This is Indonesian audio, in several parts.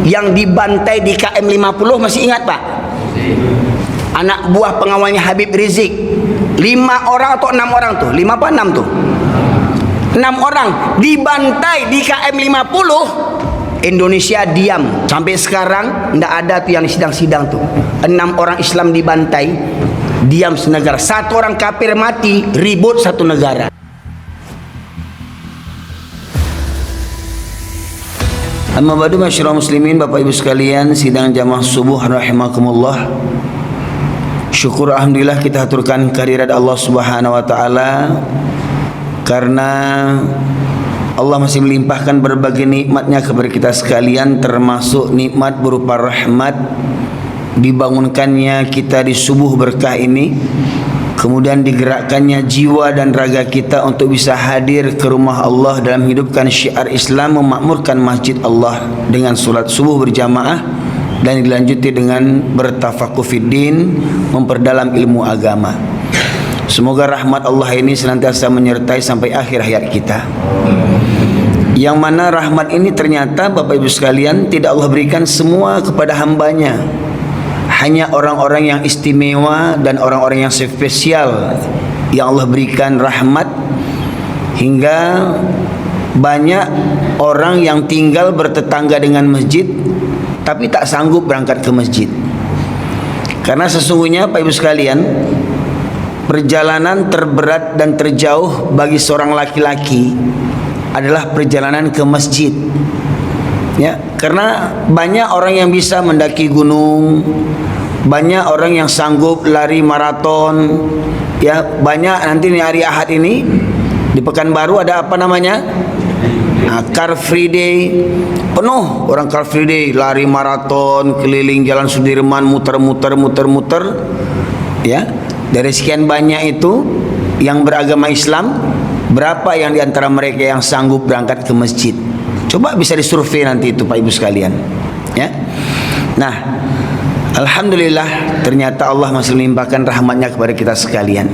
yang dibantai di KM 50, masih ingat Pak? Anak buah pengawalnya Habib Rizik, 5 orang atau 6 orang tuh, 5 apa 6 tuh, 6 orang dibantai di KM 50. Indonesia diam sampai sekarang, tidak ada tuh yang sidang-sidang tuh. 6 orang Islam dibantai, diam senegara. 1 orang kafir mati, ribut 1 negara. Amma ba'du, masyarakat muslimin, Bapak Ibu sekalian, sidang jamaah subuh rahimakumullah. Syukur alhamdulillah kita aturkan kehadirat Allah Subhanahu wa taala, karena Allah masih melimpahkan berbagai nikmatnya kepada kita sekalian, termasuk nikmat berupa rahmat dibangunkannya kita di subuh berkah ini, kemudian digerakkannya jiwa dan raga kita untuk bisa hadir ke rumah Allah dalam hidupkan syiar Islam, memakmurkan masjid Allah dengan salat subuh berjamaah, dan dilanjuti dengan bertafakuh fiddin, memperdalam ilmu agama. Semoga rahmat Allah ini senantiasa menyertai sampai akhir hayat kita. Yang mana rahmat ini ternyata Bapak Ibu sekalian tidak Allah berikan semua kepada hambanya. Hanya orang-orang yang istimewa dan orang-orang yang spesial yang Allah berikan rahmat, hingga banyak orang yang tinggal bertetangga dengan masjid tapi tak sanggup berangkat ke masjid. Karena sesungguhnya Bapak Ibu sekalian, perjalanan terberat dan terjauh bagi seorang laki-laki adalah perjalanan ke masjid. Ya, karena banyak orang yang bisa mendaki gunung, banyak orang yang sanggup lari maraton, ya, banyak. Nanti nih hari Ahad ini di Pekanbaru ada apa namanya? Car Free Day, penuh orang Car Free Day, lari maraton keliling Jalan Sudirman, muter-muter, ya. Dari sekian banyak itu yang beragama Islam, berapa yang diantara mereka yang sanggup berangkat ke masjid? Coba bisa disurvei nanti itu Pak Ibu sekalian, ya. Nah, alhamdulillah ternyata Allah masih melimpahkan rahmatnya kepada kita sekalian.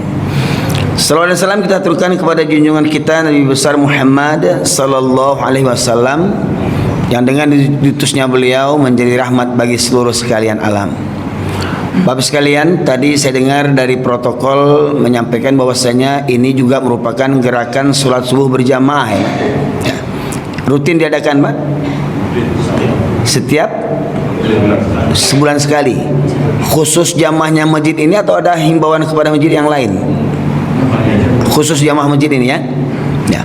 Salawat dan salam kita aturkan kepada junjungan kita Nabi besar Muhammad sallallahu alaihi wasallam, yang dengan diutusnya beliau menjadi rahmat bagi seluruh sekalian alam. Bapak sekalian, tadi saya dengar dari protokol menyampaikan bahwasanya ini juga merupakan gerakan sholat subuh berjamaah, ya. Rutin diadakan Pak? Setiap sebulan sekali. Khusus jamaahnya masjid ini atau ada himbauan kepada masjid yang lain? Khusus jamaah masjid ini, ya. Ya.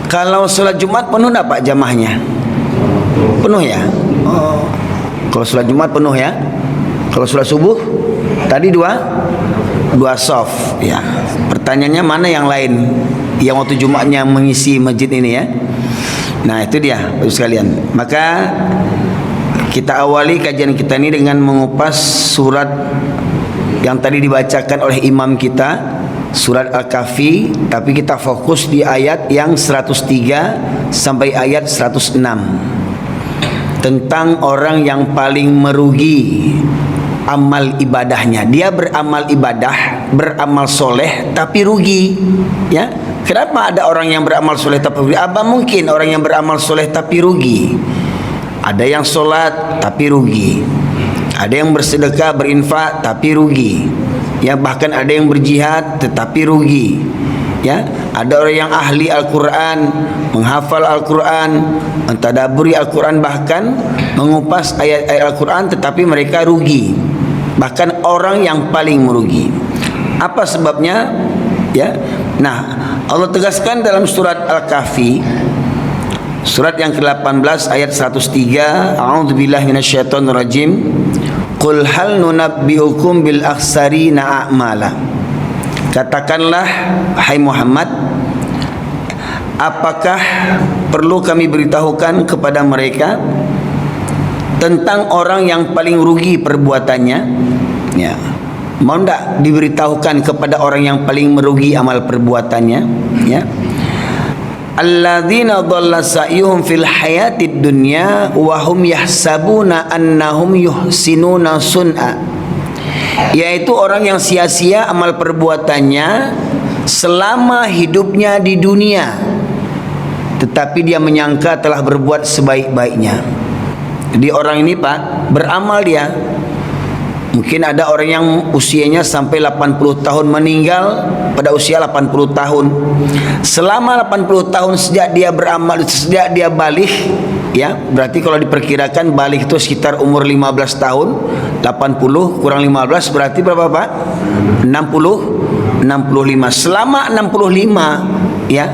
Kalau sholat Jumat penuh enggak Pak jamaahnya? Penuh, ya. Oh. Kalau sholat Jumat penuh, ya. Kalau sholat subuh tadi dua soft, ya. Pertanyaannya mana yang lain yang waktu Jumatnya mengisi masjid ini, ya? Nah, itu dia Bapak sekalian. Maka kita awali kajian kita ini dengan mengupas surat yang tadi dibacakan oleh imam kita, surat Al-Kahfi, tapi kita fokus di ayat yang 103 sampai ayat 106, tentang orang yang paling merugi amal ibadahnya. Dia beramal ibadah, beramal soleh tapi rugi, ya. Kenapa ada orang yang beramal soleh tapi rugi? Apa mungkin orang yang beramal soleh tapi rugi? Ada yang solat tapi rugi, ada yang bersedekah berinfak tapi rugi, ya. Bahkan ada yang berjihad tetapi rugi, ya. Ada orang yang ahli Al-Quran, menghafal Al-Quran, mentadaburi Al-Quran, bahkan mengupas ayat-ayat Al-Quran, tetapi mereka rugi. Bahkan orang yang paling merugi. Apa sebabnya? Ya. Nah, Allah tegaskan dalam surat Al-Kahfi, surat yang ke-18 ayat 103, A'udzubillahi minasyaitonirrajim. Qul hal nunabbiukum bil akhsarina a'mala. Katakanlah hai Muhammad, apakah perlu kami beritahukan kepada mereka tentang orang yang paling rugi perbuatannya, ya. Mau tidak diberitahukan kepada orang yang paling merugi amal perbuatannya, ya. Alladzina dhalla sa'yuhum fil hayatid dunya wa hum yahsabuna annahum yuhsinuna sun'a. Yaitu orang yang sia-sia amal perbuatannya selama hidupnya di dunia, tetapi dia menyangka telah berbuat sebaik-baiknya. Jadi orang ini Pak beramal dia. Mungkin ada orang yang usianya sampai 80 tahun meninggal pada usia 80 tahun. Selama 80 tahun sejak dia beramal, sejak dia balik, ya, berarti kalau diperkirakan balik itu sekitar umur 15 tahun. 80 kurang 15 berarti berapa Pak? 65. Selama 65, ya,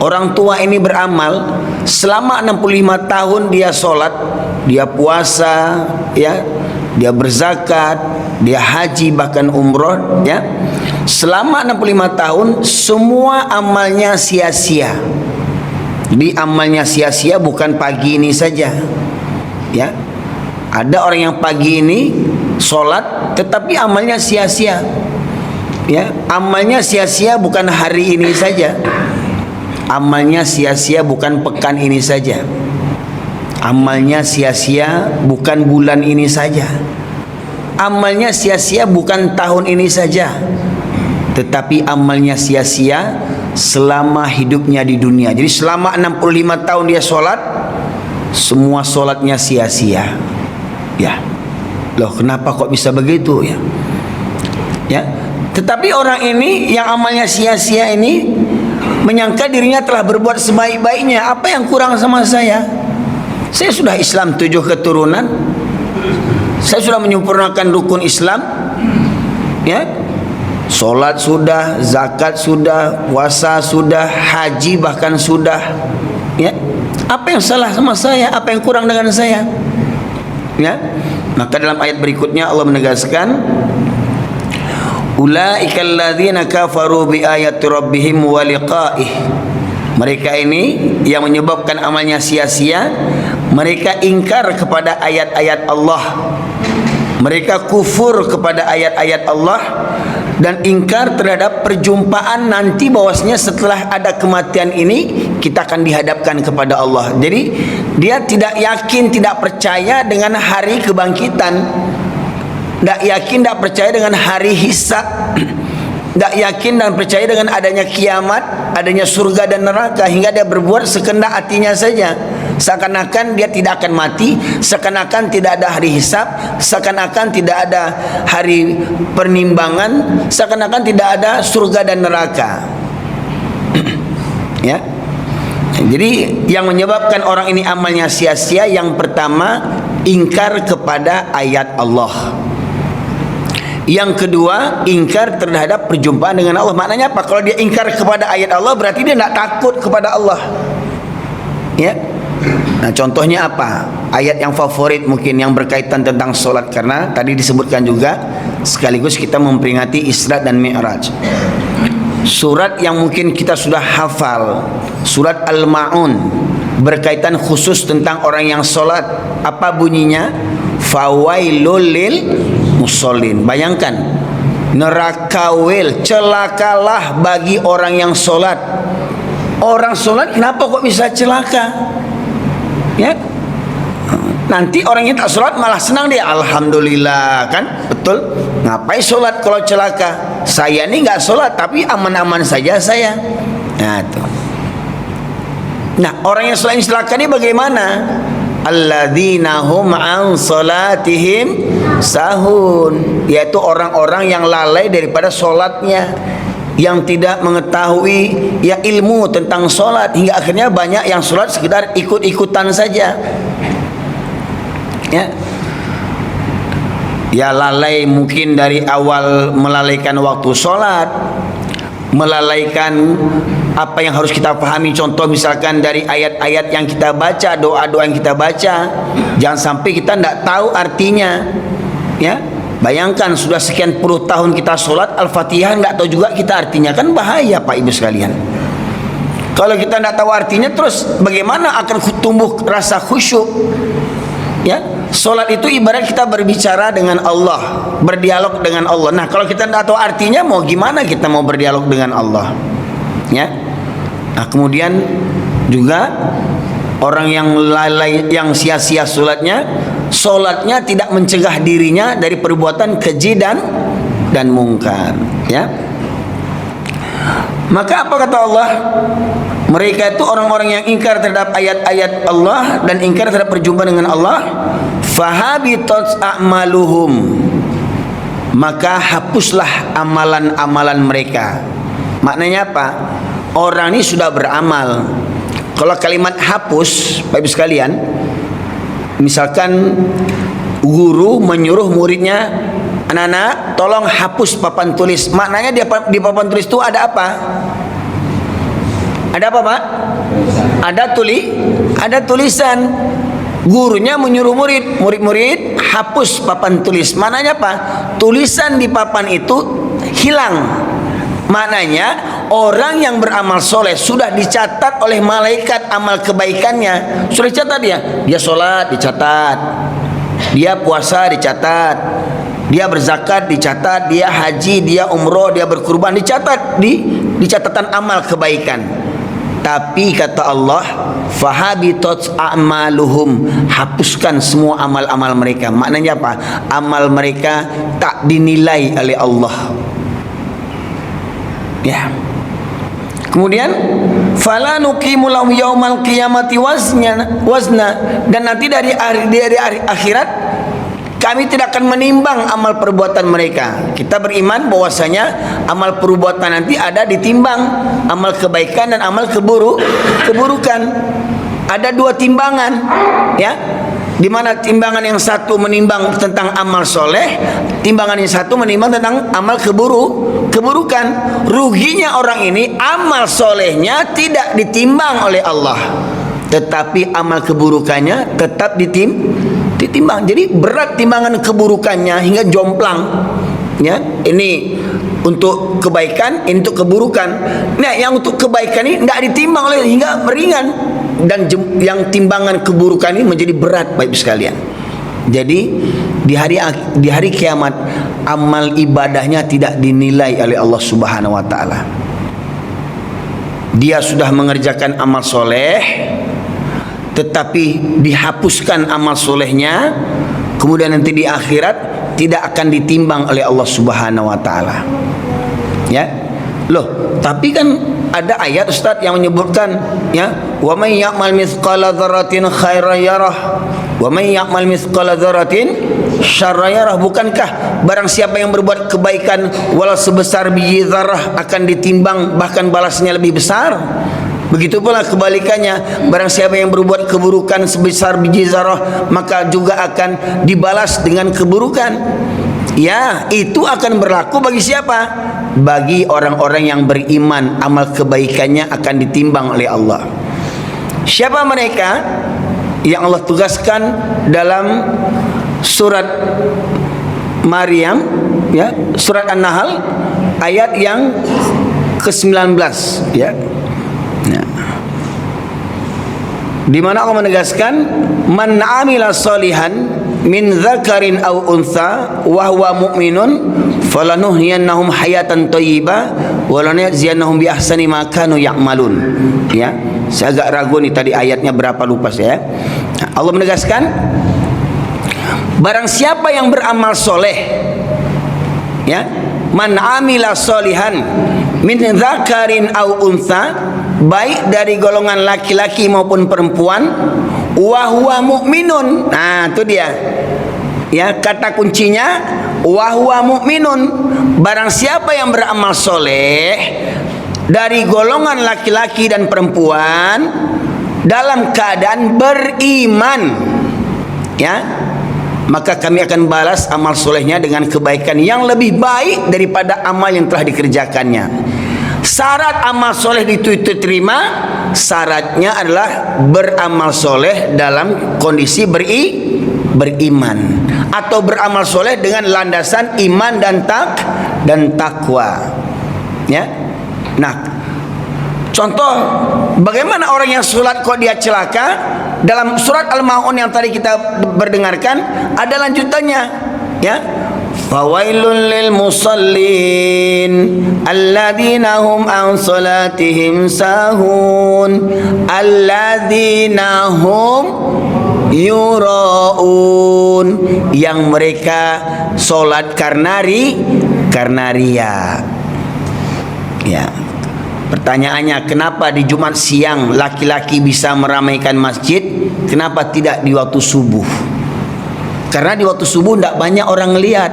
orang tua ini beramal selama 65 tahun, dia sholat, dia puasa, ya, dia berzakat, dia haji, bahkan umroh, ya. Selama 65 tahun semua amalnya sia-sia. Jadi amalnya sia-sia bukan pagi ini saja, ya. Ada orang yang pagi ini sholat tetapi amalnya sia-sia, ya. Amalnya sia-sia bukan hari ini saja. Amalnya sia-sia bukan pekan ini saja. Amalnya sia-sia bukan bulan ini saja. Amalnya sia-sia bukan tahun ini saja. Tetapi amalnya sia-sia selama hidupnya di dunia. Jadi selama 65 tahun dia sholat, semua sholatnya sia-sia. Ya, loh kenapa kok bisa begitu ya? Ya, tetapi orang ini yang amalnya sia-sia ini menyangka dirinya telah berbuat sebaik-baiknya. Apa yang kurang sama saya? Saya sudah Islam 7 keturunan. Saya sudah menyempurnakan rukun Islam, ya. Solat sudah, zakat sudah, puasa sudah, haji bahkan sudah, ya. Apa yang salah sama saya? Apa yang kurang dengan saya? Ya. Maka dalam ayat berikutnya Allah menegaskan, ulaikal ladzina kafaru bi ayati rabbihim wa liqa'ih. Mereka ini yang menyebabkan amalnya sia-sia, mereka ingkar kepada ayat-ayat Allah, mereka kufur kepada ayat-ayat Allah, dan ingkar terhadap perjumpaan nanti, bahwasanya setelah ada kematian ini kita akan dihadapkan kepada Allah. Jadi dia tidak yakin, tidak percaya dengan hari kebangkitan, tidak yakin, tidak percaya dengan hari hisab, tidak yakin dan percaya dengan adanya kiamat, adanya surga dan neraka, hingga dia berbuat sekehendak hatinya saja. Seakan-akan dia tidak akan mati, seakan-akan tidak ada hari hisab, seakan-akan tidak ada hari penimbangan, seakan-akan tidak ada surga dan neraka. Ya. Jadi yang menyebabkan orang ini amalnya sia-sia, yang pertama ingkar kepada ayat Allah. Yang kedua, ingkar terhadap perjumpaan dengan Allah. Maknanya apa? Kalau dia ingkar kepada ayat Allah, berarti dia tidak takut kepada Allah. Ya. Nah, contohnya apa? Ayat yang favorit mungkin yang berkaitan tentang solat, karena tadi disebutkan juga sekaligus kita memperingati Isra dan Mi'raj. Surat yang mungkin kita sudah hafal, surat Al-Ma'un, berkaitan khusus tentang orang yang solat. Apa bunyinya? Fawailul lil musallin. Bayangkan, neraka wil, celakalah bagi orang yang solat. Orang solat kenapa kok bisa celaka? Ya, nanti orang yang tak solat malah senang dia, alhamdulillah, kan? Betul. Ngapain solat kalau celaka? Saya ini nggak solat tapi aman-aman saja saya. Nah, tuh. Nah, orang yang solat ini celaka ini bagaimana? Alladzina hum an salatihim sahun, yaitu orang-orang yang lalai daripada solatnya, yang tidak mengetahui ya ilmu tentang solat, hingga akhirnya banyak yang solat sekedar ikut-ikutan saja. Ya, ya lalai mungkin dari awal, melalaikan waktu solat, melalaikan apa yang harus kita pahami. Contoh misalkan dari ayat-ayat yang kita baca, doa-doa yang kita baca, jangan sampai kita tidak tahu artinya. Ya, bayangkan sudah sekian puluh tahun kita sholat, Al-Fatihah nggak tahu juga kita artinya, kan bahaya Pak Ibu sekalian. Kalau kita tidak tahu artinya, terus bagaimana akan tumbuh rasa khusyuk? Ya, sholat itu ibarat kita berbicara dengan Allah, berdialog dengan Allah. Nah, kalau kita tidak tahu artinya, mau gimana kita mau berdialog dengan Allah? Ya. Nah, kemudian juga orang yang lalai, yang sia-sia sholatnya, sholatnya tidak mencegah dirinya dari perbuatan keji dan mungkar. Ya. Maka apa kata Allah? Mereka itu orang-orang yang ingkar terhadap ayat-ayat Allah dan ingkar terhadap perjumpaan dengan Allah. Fahabitat a'maluhum, maka hapuslah amalan-amalan mereka. Maknanya apa? Orang ini sudah beramal. Kalau kalimat hapus, Bapak Ibu sekalian, misalkan guru menyuruh muridnya, anak-anak tolong hapus papan tulis. Maknanya di papan tulis itu ada apa? Ada apa, Pak? Ada tulisan. Gurunya menyuruh murid-murid hapus papan tulis. Maknanya apa? Tulisan di papan itu hilang. Maknanya orang yang beramal soleh sudah dicatat oleh malaikat amal kebaikannya. Sudah dicatat dia. Dia sholat dicatat, dia puasa dicatat, dia berzakat dicatat, dia haji, dia umroh, dia berkurban dicatat di catatan amal kebaikan. Tapi kata Allah, fahabitat a'maluhum, hapuskan semua amal-amal mereka. Maknanya apa? Amal mereka tak dinilai oleh Allah. Ya. Kemudian fala nuqimu lahum yaumal qiyamati wazna, dan nanti dari akhirat kami tidak akan menimbang amal perbuatan mereka. Kita beriman bahwasanya amal perbuatan nanti ada ditimbang, amal kebaikan dan amal keburukan. Ada dua timbangan, ya. Di mana timbangan yang satu menimbang tentang amal soleh, timbangan yang satu menimbang tentang amal keburukan. Ruginya orang ini amal solehnya tidak ditimbang oleh Allah, tetapi amal keburukannya tetap ditimbang. Jadi berat timbangan keburukannya hingga jomplang. Ya, ini untuk kebaikan, ini untuk keburukan. Nah, yang untuk kebaikan ini tidak ditimbang oleh hingga meringan, dan yang timbangan keburukan ini menjadi berat, Bapak Ibu sekalian. Jadi di hari kiamat amal ibadahnya tidak dinilai oleh Allah Subhanahu wa taala. Dia sudah mengerjakan amal soleh, tetapi dihapuskan amal solehnya, kemudian nanti di akhirat tidak akan ditimbang oleh Allah Subhanahu wa taala. Ya. Loh, tapi kan ada ayat Ustaz yang menyebutkan, ya, wa may ya'mal mithqala dzarratin khairan yarah wa may ya'mal mithqala dzarratin syarran yarah. Bukankah barang siapa yang berbuat kebaikan walau sebesar biji zarah akan ditimbang, bahkan balasnya lebih besar? Begitu pula kebalikannya, barang siapa yang berbuat keburukan sebesar biji zarah maka juga akan dibalas dengan keburukan. Ya, itu akan berlaku bagi siapa? Bagi orang-orang yang beriman, amal kebaikannya akan ditimbang oleh Allah. Siapa mereka? Yang Allah tugaskan dalam surat Maryam, ya, surat An-Nahl ayat yang ke-19, ya. Di mana Allah menegaskan, man amila salihan min dzakarin aw untha wa huwa mu'minun falanuhyiyannahum hayatan thayyibah wa lanajziyannahum bi ahsani ma kanu ya'malun. Ya, saya agak ragu nih tadi ayatnya berapa, lupa saya. Allah menegaskan, barang siapa yang beramal soleh, ya, man amila salihan min dzakarin aw untha, baik dari golongan laki-laki maupun perempuan, wa huwa mu'minun. Nah, itu dia. Ya, kata kuncinya wa huwa mu'minun. Barang siapa yang beramal soleh dari golongan laki-laki dan perempuan dalam keadaan beriman, ya, maka kami akan balas amal solehnya dengan kebaikan yang lebih baik daripada amal yang telah dikerjakannya. Syarat amal soleh diterima, syaratnya adalah beramal soleh dalam kondisi beriman, atau beramal soleh dengan landasan iman dan takwa. Ya. Nah, contoh bagaimana orang yang sholat kok dia celaka? Dalam surat Al-Maun yang tadi kita berdengarkan ada lanjutannya, ya. Fawailul lil musallin alladzina hum an salatihim sahun alladzina hum yuraun, yang mereka solat karena ria. Ya. Pertanyaannya, kenapa di Jumat siang laki-laki bisa meramaikan masjid, kenapa tidak di waktu subuh? Karena di waktu subuh tidak banyak orang lihat.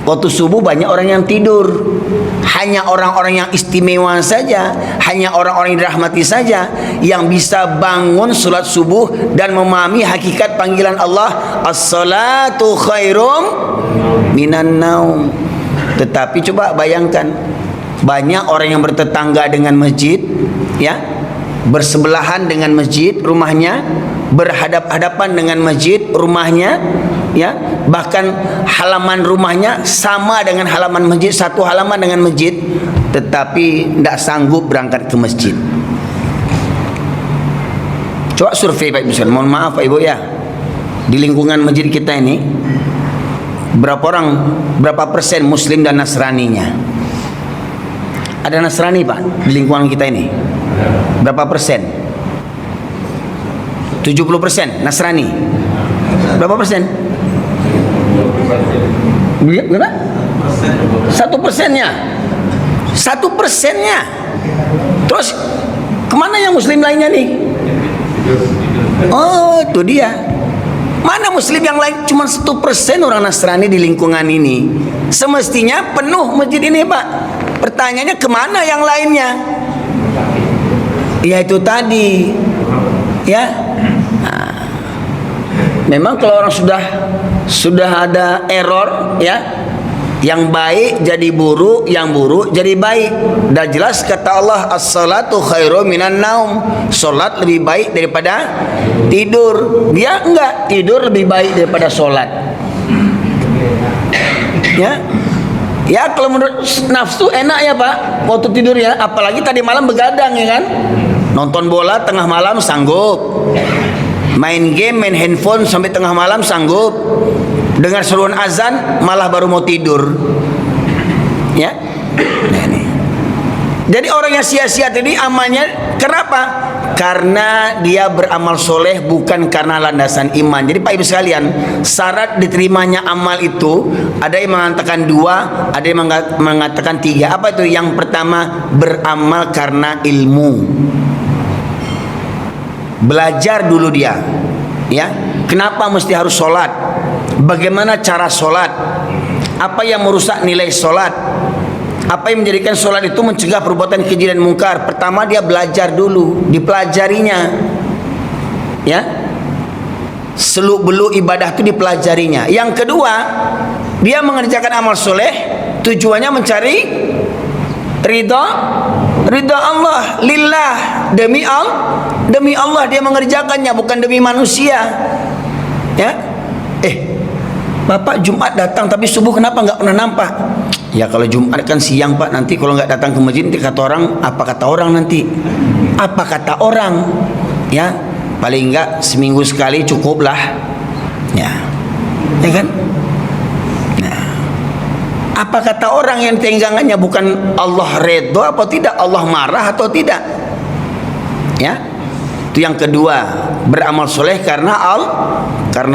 Waktu subuh banyak orang yang tidur. Hanya orang-orang yang istimewa saja, hanya orang-orang yang dirahmati saja yang bisa bangun salat subuh dan memahami hakikat panggilan Allah, as-salatu khairum minan naum. Tetapi coba bayangkan, banyak orang yang bertetangga dengan masjid, ya, bersebelahan dengan masjid rumahnya, berhadap-hadapan dengan masjid rumahnya, ya, bahkan halaman rumahnya sama dengan halaman masjid, satu halaman dengan masjid, tetapi tidak sanggup berangkat ke masjid. Coba survei Pak Ibu, mohon maaf Pak Ibu ya, di lingkungan masjid kita ini berapa persen Muslim dan Nasraninya? Ada Nasrani Pak di lingkungan kita ini? Berapa persen? 70% Nasrani. Berapa persen? Berapa? 1%-nya. 1%-nya. Terus kemana yang Muslim lainnya nih? Oh, itu dia. Mana Muslim yang lain? Cuma 1% orang Nasrani di lingkungan ini. Semestinya penuh masjid ini Pak. Pertanyaannya kemana yang lainnya? Ya itu tadi, ya. Nah, memang kalau orang sudah ada error, ya, yang baik jadi buruk, yang buruk jadi baik. Dan jelas kata Allah, as-salatu khairum minan naum. Solat lebih baik daripada tidur. Dia enggak, tidur lebih baik daripada solat. Ya. Ya kalau menurut nafsu enak ya Pak waktu tidur ya, apalagi tadi malam begadang ya kan, nonton bola tengah malam sanggup, main game, main handphone sampai tengah malam sanggup, dengar seruan azan malah baru mau tidur, ya. Nah, ini. Jadi orang yang sia-sia tadi amalnya kenapa? Karena dia beramal soleh bukan karena landasan iman. Jadi Pak Ibu sekalian, syarat diterimanya amal itu ada yang mengatakan 2, ada yang mengatakan 3. Apa itu? Yang pertama, beramal karena ilmu. Belajar dulu dia, ya. Kenapa mesti harus sholat? Bagaimana cara sholat? Apa yang merusak nilai sholat? Apa yang menjadikan sholat itu mencegah perbuatan keji dan mungkar? Pertama dia belajar dulu, dipelajarinya, ya. Seluk-beluk ibadah itu dipelajarinya. Yang kedua, dia mengerjakan amal soleh tujuannya mencari ridha Allah, lillah, demi Allah dia mengerjakannya, bukan demi manusia, ya. Bapak Jumat datang tapi subuh kenapa nggak pernah nampak? Ya kalau Jumat kan siang Pak, nanti kalau nggak datang ke masjid nanti kata orang, apa kata orang nanti? Apa kata orang? Ya, paling nggak seminggu sekali cukup lah, ya kan? Nah, apa kata orang yang tenggangannya bukan Allah redho atau tidak, Allah marah atau tidak? Ya, itu yang kedua, beramal soleh karena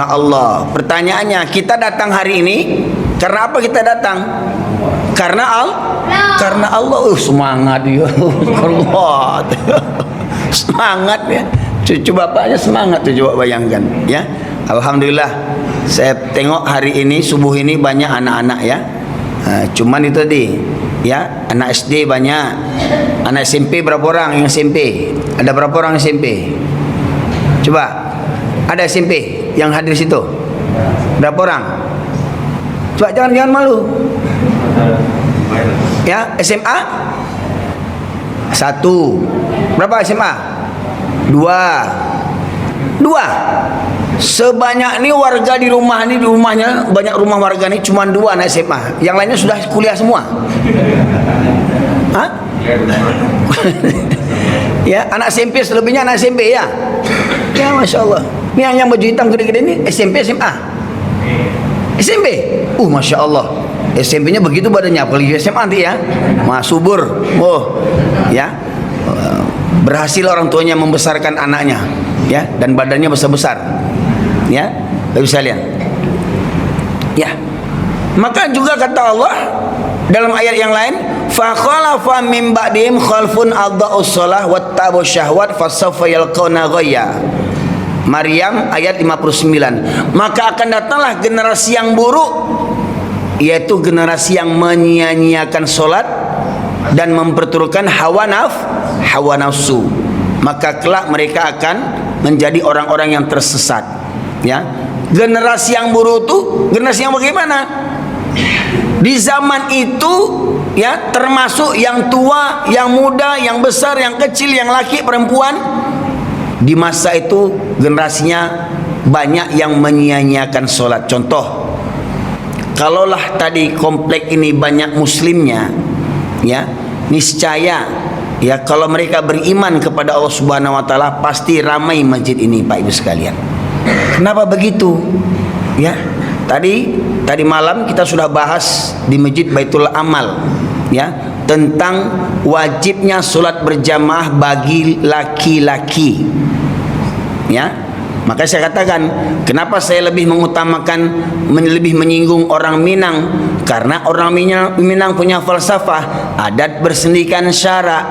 Allah. Pertanyaannya, kita datang hari ini karena apa kita datang? Karena Allah. Semangat ya. Allah. Semangat ya. Cucu bapaknya semangat tuh, coba bayangkan ya. Alhamdulillah saya tengok hari ini subuh ini banyak anak-anak ya. Cuman itu tadi ya, anak SD banyak. Anak SMP berapa orang yang SMP? Ada berapa orang SMP? Coba, ada SMP yang hadir situ? Berapa orang? Coba jangan malu. Ya, SMA? 1. Berapa SMA? 2. Sebanyak ini warga di rumahnya banyak rumah warga ini cuma 2 anak SMA. Yang lainnya sudah kuliah semua. Hah? Ya, anak SMP selebihnya anak SMP ya. Ya, Masya Allah. Ini yang baju hitam gede-gede ini SMP SMA. SMP. Masya Allah. SMP-nya begitu badannya, apalagi SMA nanti ya. Subur. Ya. Berhasil orang tuanya membesarkan anaknya, ya, dan badannya besar-besar. Ya, bisa lihat. Ya. Maka juga kata Allah dalam ayat yang lain, fa khalafa min ba'dihim khalfun adha'us shalah wattabu syahwat fasawfa yalqawna ghayya. Maryam ayat 59. Maka akan datanglah generasi yang buruk, yaitu generasi yang menyia-nyiakan solat dan memperturutkan hawa nafsu. Maka kelak mereka akan menjadi orang-orang yang tersesat. Ya, generasi yang buruk itu generasi yang bagaimana? Di zaman itu, ya, termasuk yang tua, yang muda, yang besar, yang kecil, yang laki, perempuan. Di masa itu generasinya banyak yang menyia-nyiakan solat. Contoh, kalaulah tadi komplek ini banyak muslimnya, ya, niscaya, ya, kalau mereka beriman kepada Allah Subhanahu wa taala pasti ramai masjid ini, Pak Ibu sekalian. Kenapa begitu? Ya, tadi malam kita sudah bahas di Masjid Baitul Amal, ya, tentang wajibnya solat berjamaah bagi laki-laki. Ya, maka saya katakan, kenapa saya lebih mengutamakan, lebih menyinggung orang Minang? Karena orang Minang punya falsafah, adat bersendikan syarak,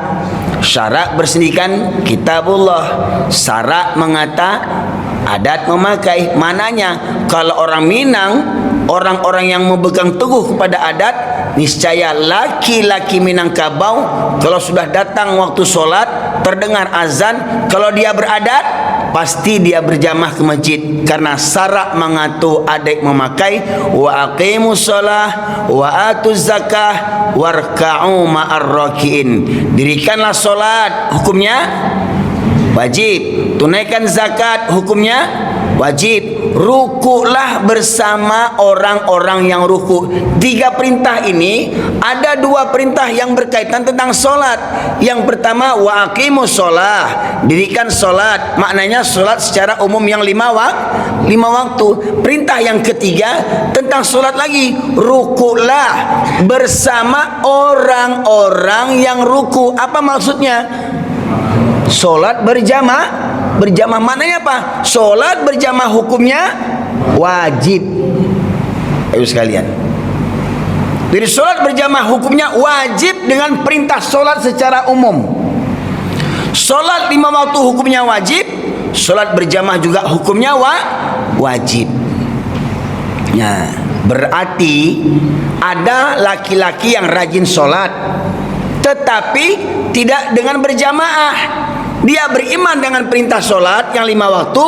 syarak bersendikan kitabullah, syarak mengata, adat memakai. Mananya kalau orang Minang, orang-orang yang memegang teguh kepada adat, niscaya laki-laki Minangkabau kalau sudah datang waktu solat, terdengar azan, kalau dia beradat pasti dia berjamaah ke masjid, karena syarak mengatur adat memakai wa aqimus shalah wa atuz zakah warka'u ma'ar rakiin. Dirikanlah solat, hukumnya wajib. Tunaikan zakat, hukumnya wajib. Rukuklah bersama orang-orang yang rukuk. 3 perintah ini, ada 2 perintah yang berkaitan tentang solat. Yang pertama, wa aqimus shalah, dirikan solat, maknanya solat secara umum yang 5 waktu. Perintah yang ketiga tentang solat lagi, rukuklah bersama orang-orang yang ruku. Apa maksudnya? Solat berjamaah maknanya apa? Solat berjamaah hukumnya wajib. Ayo sekalian, jadi solat berjamaah hukumnya wajib dengan perintah solat secara umum. Solat 5 waktu hukumnya wajib, solat berjamaah juga hukumnya wajib. Nah, berarti ada laki-laki yang rajin solat tetapi tidak dengan berjamaah. Dia beriman dengan perintah solat yang 5 waktu,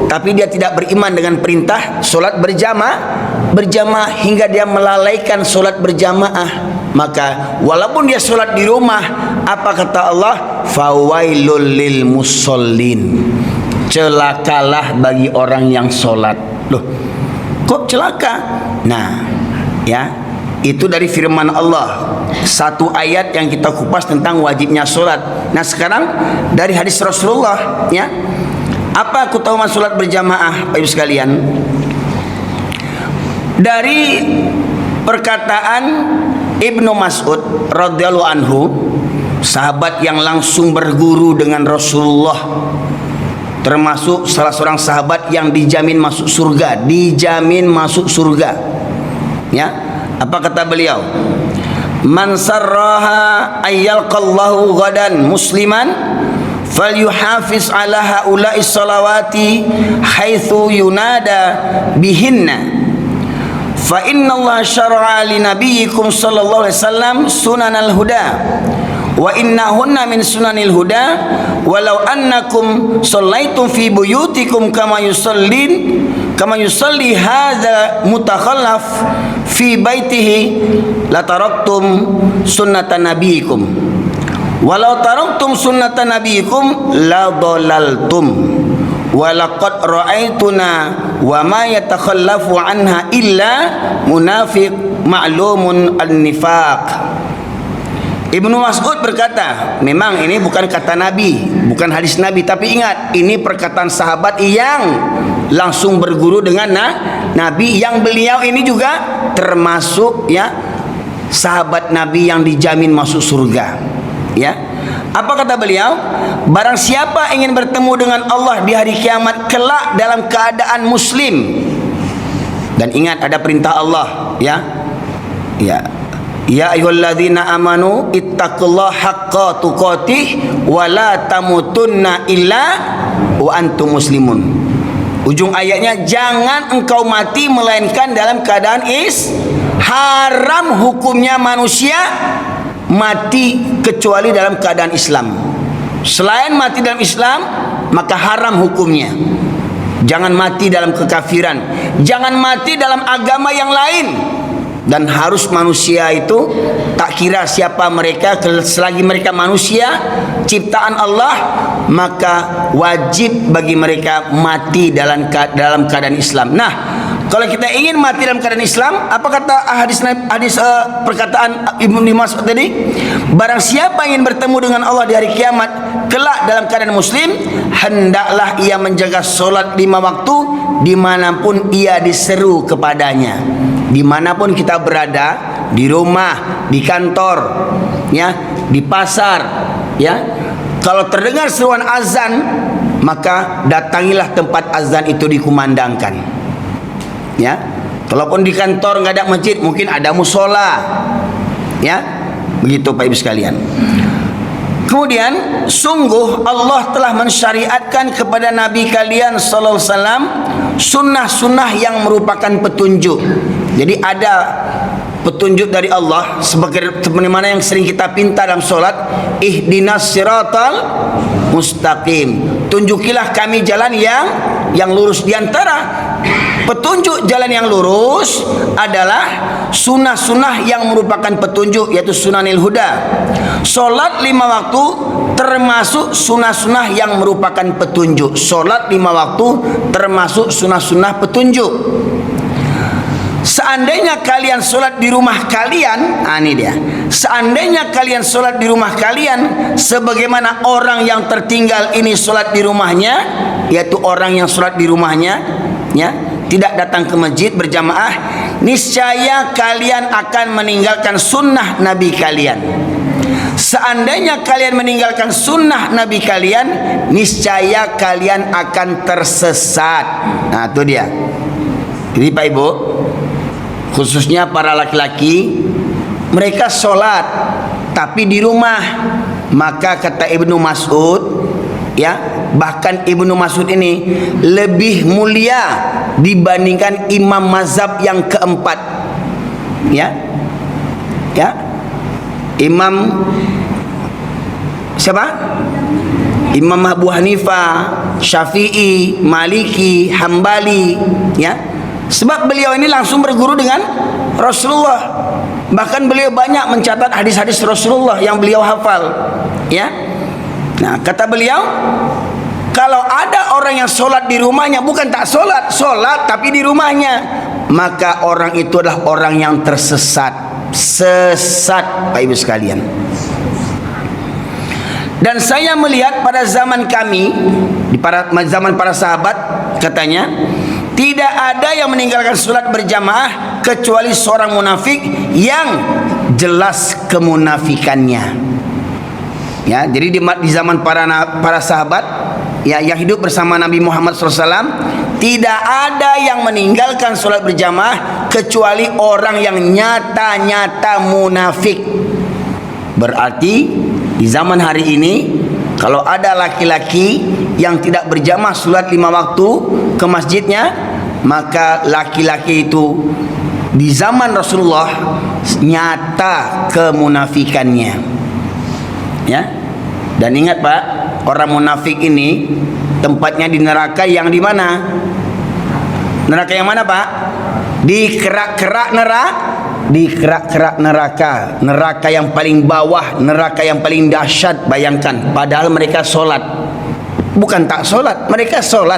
tapi dia tidak beriman dengan perintah solat berjamaah hingga dia melalaikan solat berjamaah. Maka walaupun dia solat di rumah, apa kata Allah? Fawailul lil musallin, celakalah bagi orang yang solat. Loh, kok celaka? Nah, ya, itu dari firman Allah. Satu ayat yang kita kupas tentang wajibnya solat. Nah, sekarang dari hadis Rasulullah, ya, apa keutamaan solat berjamaah, Pak Ibu sekalian? Dari perkataan Ibnu Mas'ud radhiyallahu anhu, sahabat yang langsung berguru dengan Rasulullah, termasuk salah seorang sahabat yang dijamin masuk surga, ya. Apa kata beliau? Man sarraha ayyalqallahu ghadan musliman falyuhafiz ala haula'i salawati haitsu yunada bihinna fa innallaha syara'a li nabiyyikum sallallahu alaihi wasallam sunanal huda wa innahunna min sunanil huda walau annakum shallaitum fi buyutikum kama yusalli hadza mutakhallaf fi baitihi la taraktum sunnatan nabiyikum walau taraktum sunnatan nabiyikum la dhalaltum wa laqad ra'aituna wa ma yatakhallafu anha illa munafiq ma'lumun an-nifaq. Ibnu Mas'ud berkata, memang ini bukan kata Nabi, bukan hadis Nabi, tapi ingat, ini perkataan sahabat yang langsung berguru dengan Nabi, yang beliau ini juga termasuk, ya, sahabat Nabi yang dijamin masuk surga. Ya, apa kata beliau? Barang siapa ingin bertemu dengan Allah di hari kiamat kelak dalam keadaan muslim, dan ingat ada perintah Allah, ya, ya, Ya ayyuhalladzina amanu ittaqullaha haqqa tuqatih wa la tamutunna illa wa antum muslimun. Ujung ayatnya, jangan engkau mati melainkan dalam keadaan haram hukumnya manusia mati kecuali dalam keadaan Islam. Selain mati dalam Islam, maka haram hukumnya. Jangan mati dalam kekafiran, jangan mati dalam agama yang lain. Dan harus manusia itu, tak kira siapa mereka, selagi mereka manusia ciptaan Allah, maka wajib bagi mereka mati dalam keadaan Islam. Nah, kalau kita ingin mati dalam keadaan Islam, apa kata perkataan Ibnu Mas'ud tadi? Barang siapa ingin bertemu dengan Allah di hari kiamat kelak dalam keadaan muslim, hendaklah ia menjaga solat 5 waktu dimanapun ia diseru kepadanya. Dimanapun kita berada, di rumah, di kantor, ya, di pasar, ya, kalau terdengar seruan azan, maka datangilah tempat azan itu dikumandangkan. Ya, kalaupun di kantor nggak ada masjid, mungkin ada musola, ya, begitu Pak Ibu sekalian. Kemudian sungguh Allah telah mensyariatkan kepada Nabi kalian sallallahu alaihi wasallam sunnah-sunnah yang merupakan petunjuk. Jadi ada petunjuk dari Allah sebagaimana yang sering kita pinta dalam solat, ihdinas siratal mustaqim. Tunjukilah kami jalan yang lurus. Di antara petunjuk jalan yang lurus adalah sunnah-sunnah yang merupakan petunjuk, yaitu sunanil huda. Solat 5 waktu termasuk sunnah-sunnah yang merupakan petunjuk. Solat 5 waktu termasuk sunnah-sunnah petunjuk. Seandainya kalian solat di rumah kalian, ini dia. Seandainya kalian solat di rumah kalian, sebagaimana orang yang tertinggal ini solat di rumahnya, yaitu orang yang solat di rumahnya, ya, tidak datang ke masjid berjamaah, niscaya kalian akan meninggalkan sunnah Nabi kalian. Seandainya kalian meninggalkan sunnah Nabi kalian, niscaya kalian akan tersesat. Nah, itu dia. Jadi Pak Ibu, khususnya para laki-laki, mereka sholat tapi di rumah. Maka kata Ibnu Mas'ud, ya, bahkan Ibnu Mas'ud ini lebih mulia dibandingkan imam mazhab yang keempat, ya, ya, imam siapa? Imam Abu Hanifah, Syafi'i, Maliki, Hambali, ya. Sebab beliau ini langsung berguru dengan Rasulullah. Bahkan beliau banyak mencatat hadis-hadis Rasulullah yang beliau hafal, ya. Nah, kata beliau, kalau ada orang yang sholat di rumahnya, bukan tak sholat tapi di rumahnya, maka orang itu adalah orang yang tersesat, sesat Pak Ibu sekalian. Dan saya melihat pada zaman kami, zaman para sahabat, katanya tidak ada yang meninggalkan sholat berjamaah kecuali seorang munafik yang jelas kemunafikannya. Ya, jadi di zaman para sahabat, ya, yang hidup bersama Nabi Muhammad SAW, tidak ada yang meninggalkan sholat berjamaah kecuali orang yang nyata-nyata munafik. Berarti di zaman hari ini, kalau ada laki-laki yang tidak berjamaah sholat 5 waktu ke masjidnya, maka laki-laki itu di zaman Rasulullah nyata kemunafikannya, ya. Dan ingat Pak, orang munafik ini tempatnya di neraka yang di mana? Neraka yang mana Pak? Di kerak-kerak neraka. Neraka yang paling bawah, neraka yang paling dahsyat. Bayangkan, padahal mereka sholat. Bukan tak sholat, mereka sholat,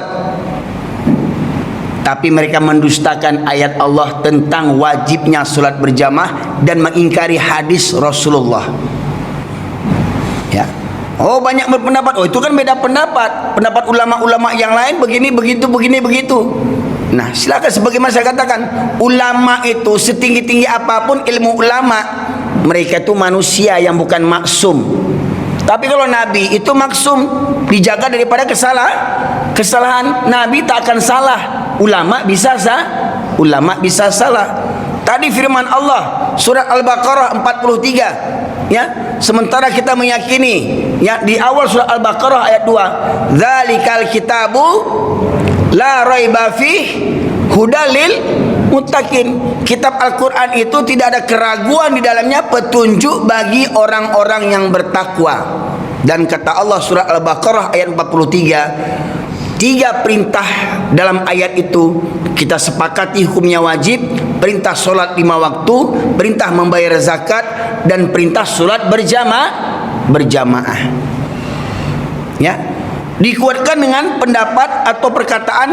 tapi mereka mendustakan ayat Allah tentang wajibnya sholat berjamaah dan mengingkari hadis Rasulullah, ya. Oh, banyak berpendapat, oh itu kan beda pendapat ulama-ulama yang lain begini begitu. Nah, silakan, sebagaimana saya katakan, ulama itu setinggi-tinggi apapun ilmu ulama, mereka itu manusia yang bukan maksum. Tapi kalau Nabi itu maksum, dijaga daripada kesalahan. Nabi tak akan salah. Ulama bisa salah. Tadi firman Allah surat Al-Baqarah 43, ya. Sementara kita meyakini, ya, di awal surat Al-Baqarah ayat 2, dzalikal kitabu la raiba fih hudalil muttaqin. Kitab Al-Quran itu tidak ada keraguan di dalamnya, petunjuk bagi orang-orang yang bertakwa. Dan kata Allah surat Al-Baqarah ayat 43, 3 perintah dalam ayat itu kita sepakati hukumnya wajib: perintah solat 5 waktu, perintah membayar zakat, dan perintah solat berjamaah. Ya, dikuatkan dengan pendapat atau perkataan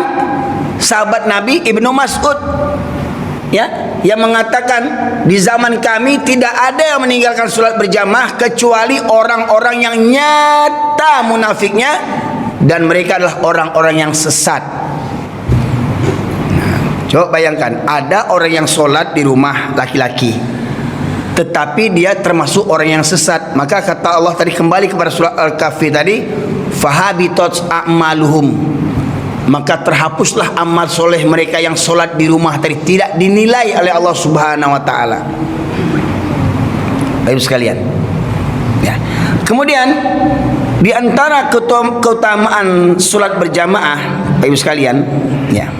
sahabat Nabi Ibnu Mas'ud, ya, yang mengatakan di zaman kami tidak ada yang meninggalkan solat berjamaah kecuali orang-orang yang nyata munafiknya, dan mereka adalah orang-orang yang sesat. Coba bayangkan, ada orang yang solat di rumah laki-laki, tetapi dia termasuk orang yang sesat. Maka kata Allah tadi, kembali kepada surat Al-Kahfi tadi, fahabitat a'maluhum, maka terhapuslah amal soleh mereka yang solat di rumah tadi, tidak dinilai oleh Allah Subhanahu wa taala. Baik sekalian, ya. Kemudian di antara keutamaan solat berjamaah, baik sekalian, ya,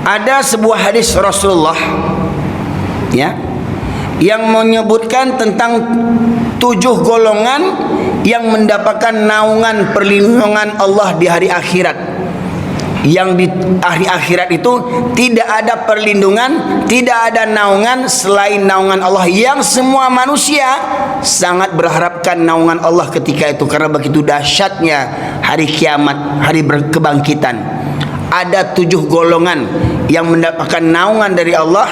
ada sebuah hadis Rasulullah, ya, yang menyebutkan tentang 7 golongan yang mendapatkan naungan perlindungan Allah di hari akhirat. Yang di hari akhirat itu tidak ada perlindungan, tidak ada naungan selain naungan Allah, yang semua manusia sangat berharapkan naungan Allah ketika itu, karena begitu dahsyatnya hari kiamat, hari kebangkitan. Ada 7 golongan yang mendapatkan naungan dari Allah,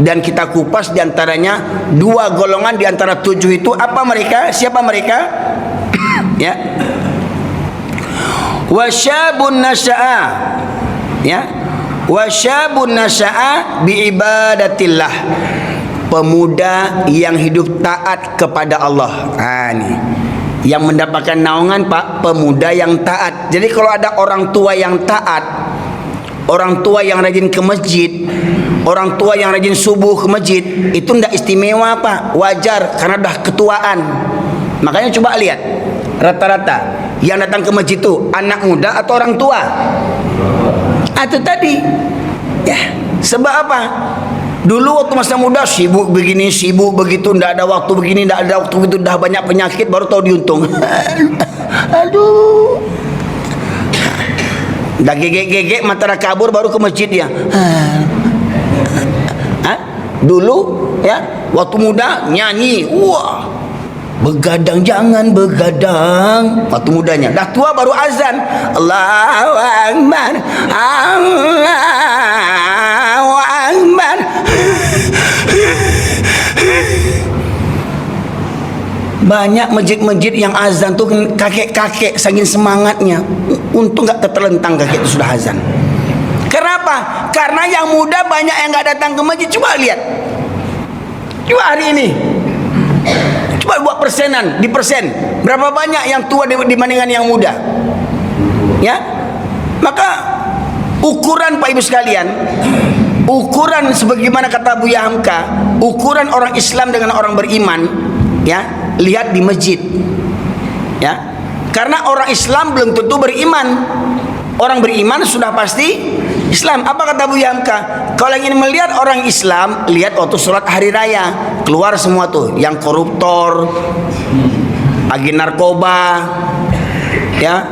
dan kita kupas diantaranya 2 golongan di antara 7 itu. Apa mereka? Siapa mereka? Ya, wasyabun nasya'a, ya, wasyabun nasya'a biibadatillah, pemuda yang hidup taat kepada Allah. Nih yang mendapatkan naungan, Pak, pemuda yang taat. Jadi kalau ada orang tua yang taat, orang tua yang rajin ke masjid, orang tua yang rajin subuh ke masjid, itu tidak istimewa, Pak, wajar, karena dah ketuaan. Makanya coba lihat, rata-rata yang datang ke masjid itu anak muda atau orang tua? Itu tadi, ya. Sebab apa? Dulu waktu masa muda sibuk begini, sibuk begitu, tidak ada waktu begini, tidak ada waktu begitu, dah banyak penyakit, baru tahu diuntung. Aduh, dah gegek-gegek mata dah kabur, baru ke masjid dia. Dulu, ya, waktu muda nyanyi, wah, begadang jangan begadang, waktu mudanya. Dah tua baru azan, Allahu Akbar, Allahu Akbar. Banyak masjid-masjid yang azan tuh kakek-kakek saking semangatnya. Untung gak tertelentang kakek itu sudah azan. Kenapa? Karena yang muda banyak yang gak datang ke masjid. Coba lihat, coba hari ini, coba buat persenan, di persen berapa banyak yang tua dibandingkan yang muda, ya. Maka ukuran, Pak Ibu sekalian, ukuran sebagaimana kata Buya Hamka, ukuran orang Islam dengan orang beriman, ya, lihat di masjid, ya. Karena orang Islam belum tentu beriman. Orang beriman sudah pasti Islam. Apa kata Buya Hamka? Kalau ingin melihat orang Islam, lihat waktu sholat hari raya, keluar semua tuh yang koruptor, agen narkoba, ya.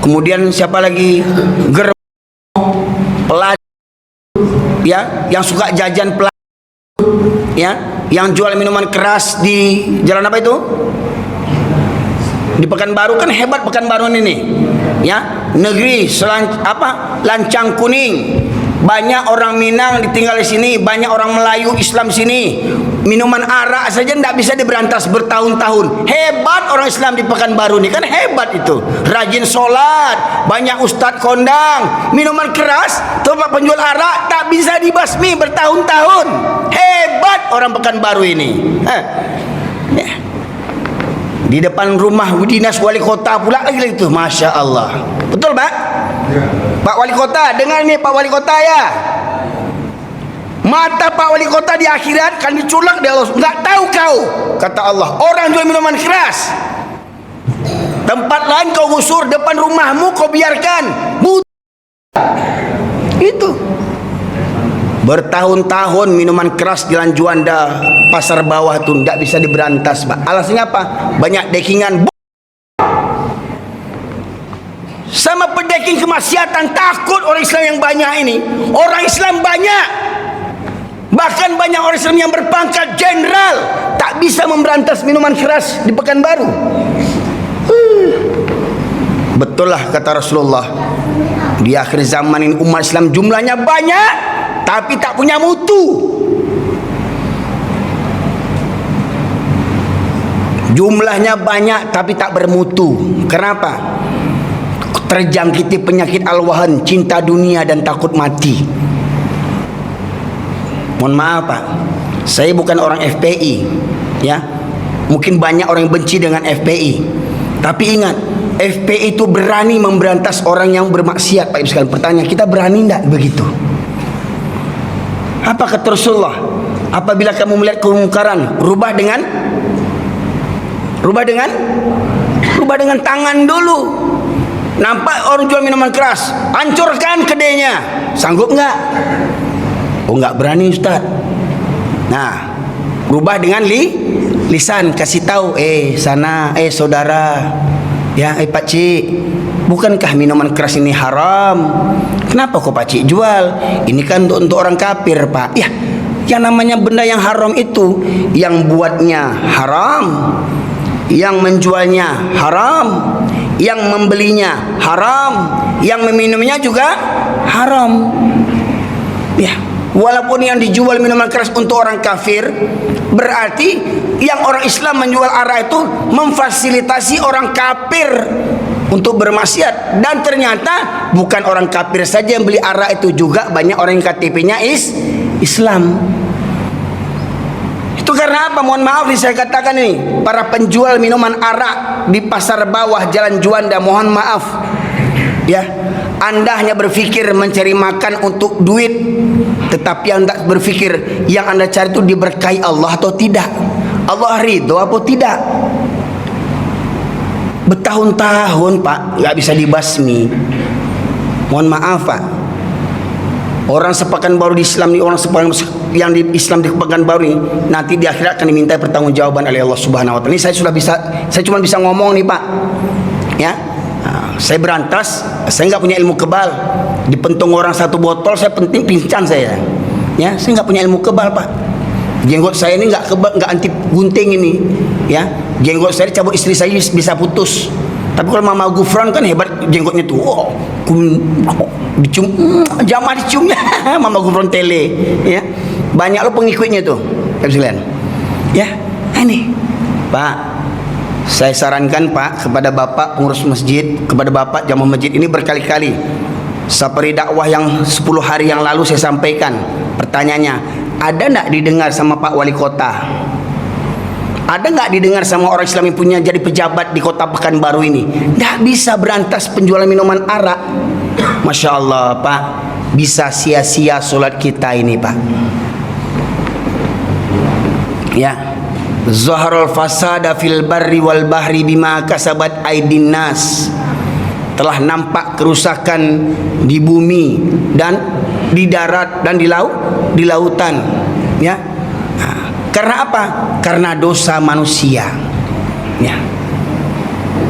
Kemudian siapa lagi? Pelacur, ya, yang suka jajan pelacur, ya, yang jual minuman keras di jalan apa itu? Di Pekanbaru, kan hebat Pekanbaru ini, ya, negeri lancang kuning, banyak orang Minang ditinggal di sini, banyak orang Melayu Islam sini. Minuman arak saja tidak bisa diberantas bertahun-tahun. Hebat orang Islam di Pekanbaru ini, kan hebat itu, rajin sholat, banyak ustadz kondang. Minuman keras, tempat penjual arak tak bisa dibasmi bertahun-tahun. Hebat orang Pekanbaru ini. Ya. Di depan rumah dinas wali kota pula lagi itu, masya Allah. Betul, Pak? Ya. Pak Wali Kota, dengar nih Pak Wali Kota, ya. Mata Pak Wali Kota di akhirat kan diculak di Allah. Enggak tahu kau, kata Allah, orang jual minuman keras. Tempat lain kau gusur, depan rumahmu kau biarkan. Itu. Bertahun-tahun minuman keras Jalan Juanda, pasar bawah itu tidak bisa diberantas, Pak. Alasannya apa? Banyak dekingan. Sama pendeking kemaksiatan, takut orang Islam yang banyak ini. Orang Islam banyak, bahkan banyak orang Islam yang berpangkat jenderal tak bisa memberantas minuman keras di Pekanbaru. Betul lah kata Rasulullah, di akhir zaman ini umat Islam jumlahnya banyak tapi tak punya mutu. Jumlahnya banyak tapi tak bermutu. Kenapa? Terjangkiti penyakit al-wahan, cinta dunia dan takut mati. Mohon maaf Pak, saya bukan orang FPI, ya. Mungkin banyak orang yang benci dengan FPI, tapi ingat, FPI itu berani memberantas orang yang bermaksiat, Pak Ibu sekalian. Pertanyaan kita, berani tidak begitu? Apa kata Rasulullah? Apabila kamu melihat kemungkaran, rubah dengan tangan dulu. Nampak orang jual minuman keras, hancurkan kedainya. Sanggup enggak? Oh, enggak berani Ustaz. Nah, rubah dengan lisan, kasih tahu, sana, saudara, ya, Pak Cik, bukankah minuman keras ini haram? Kenapa kok Pak Cik jual? Ini kan untuk orang kafir, Pak. Ya, yang namanya benda yang haram itu, yang buatnya haram, yang menjualnya haram, yang membelinya haram, yang meminumnya juga haram. Ya, walaupun yang dijual minuman keras untuk orang kafir, berarti yang orang Islam menjual arak itu memfasilitasi orang kafir untuk bermaksiat. Dan ternyata bukan orang kafir saja yang beli arak itu, juga banyak orang yang KTP-nya Islam. Itu karena apa? Mohon maaf nih saya katakan ini, para penjual minuman arak di pasar bawah Jalan Juanda, mohon maaf ya, Anda hanya berpikir mencari makan untuk duit, tetapi Anda berpikir yang Anda cari itu diberkahi Allah atau tidak, Allah ridho atau tidak. Bertahun-tahun Pak nggak bisa dibasmi. Mohon maaf Pak, orang sepekanbaru di Islam ini, orang yang di Islam di Pekanbaru ini, nanti di akhirat akan diminta pertanggungjawaban oleh Allah Subhanahu wa taala. Ini saya cuma bisa ngomong nih Pak. Ya. Nah, saya berantas, saya nggak punya ilmu kebal. Dipentung orang satu botol, saya penting pingsan saya. Ya, saya nggak punya ilmu kebal Pak. Jenggot saya ini nggak anti gunting ini. Ya, jenggot saya dicabut istri saya bisa putus. Tapi kalau Mama Gufron kan hebat jenggotnya tuh. Oh, dicium, jamah diciumnya. Mama Gufron tele, ya. Banyak lo pengikutnya tuh, kalian. Ya, ini Pak, saya sarankan Pak kepada Bapak pengurus masjid, kepada Bapak jamaah masjid ini berkali-kali, seperti dakwah yang 10 hari yang lalu saya sampaikan. Pertanyaannya, ada enggak didengar sama Pak Wali Kota? Ada nggak didengar sama orang Islam yang punya jadi pejabat di kota Pekanbaru ini? Nggak bisa berantas penjualan minuman arak. Masya Allah Pak, bisa sia-sia solat kita ini Pak. Ya, zaharul fasada fil barri wal bahri bima kasabat aidin nas. Telah nampak kerusakan di bumi dan di darat dan di lautan. Ya. Karena apa? Karena dosa manusia. Ya.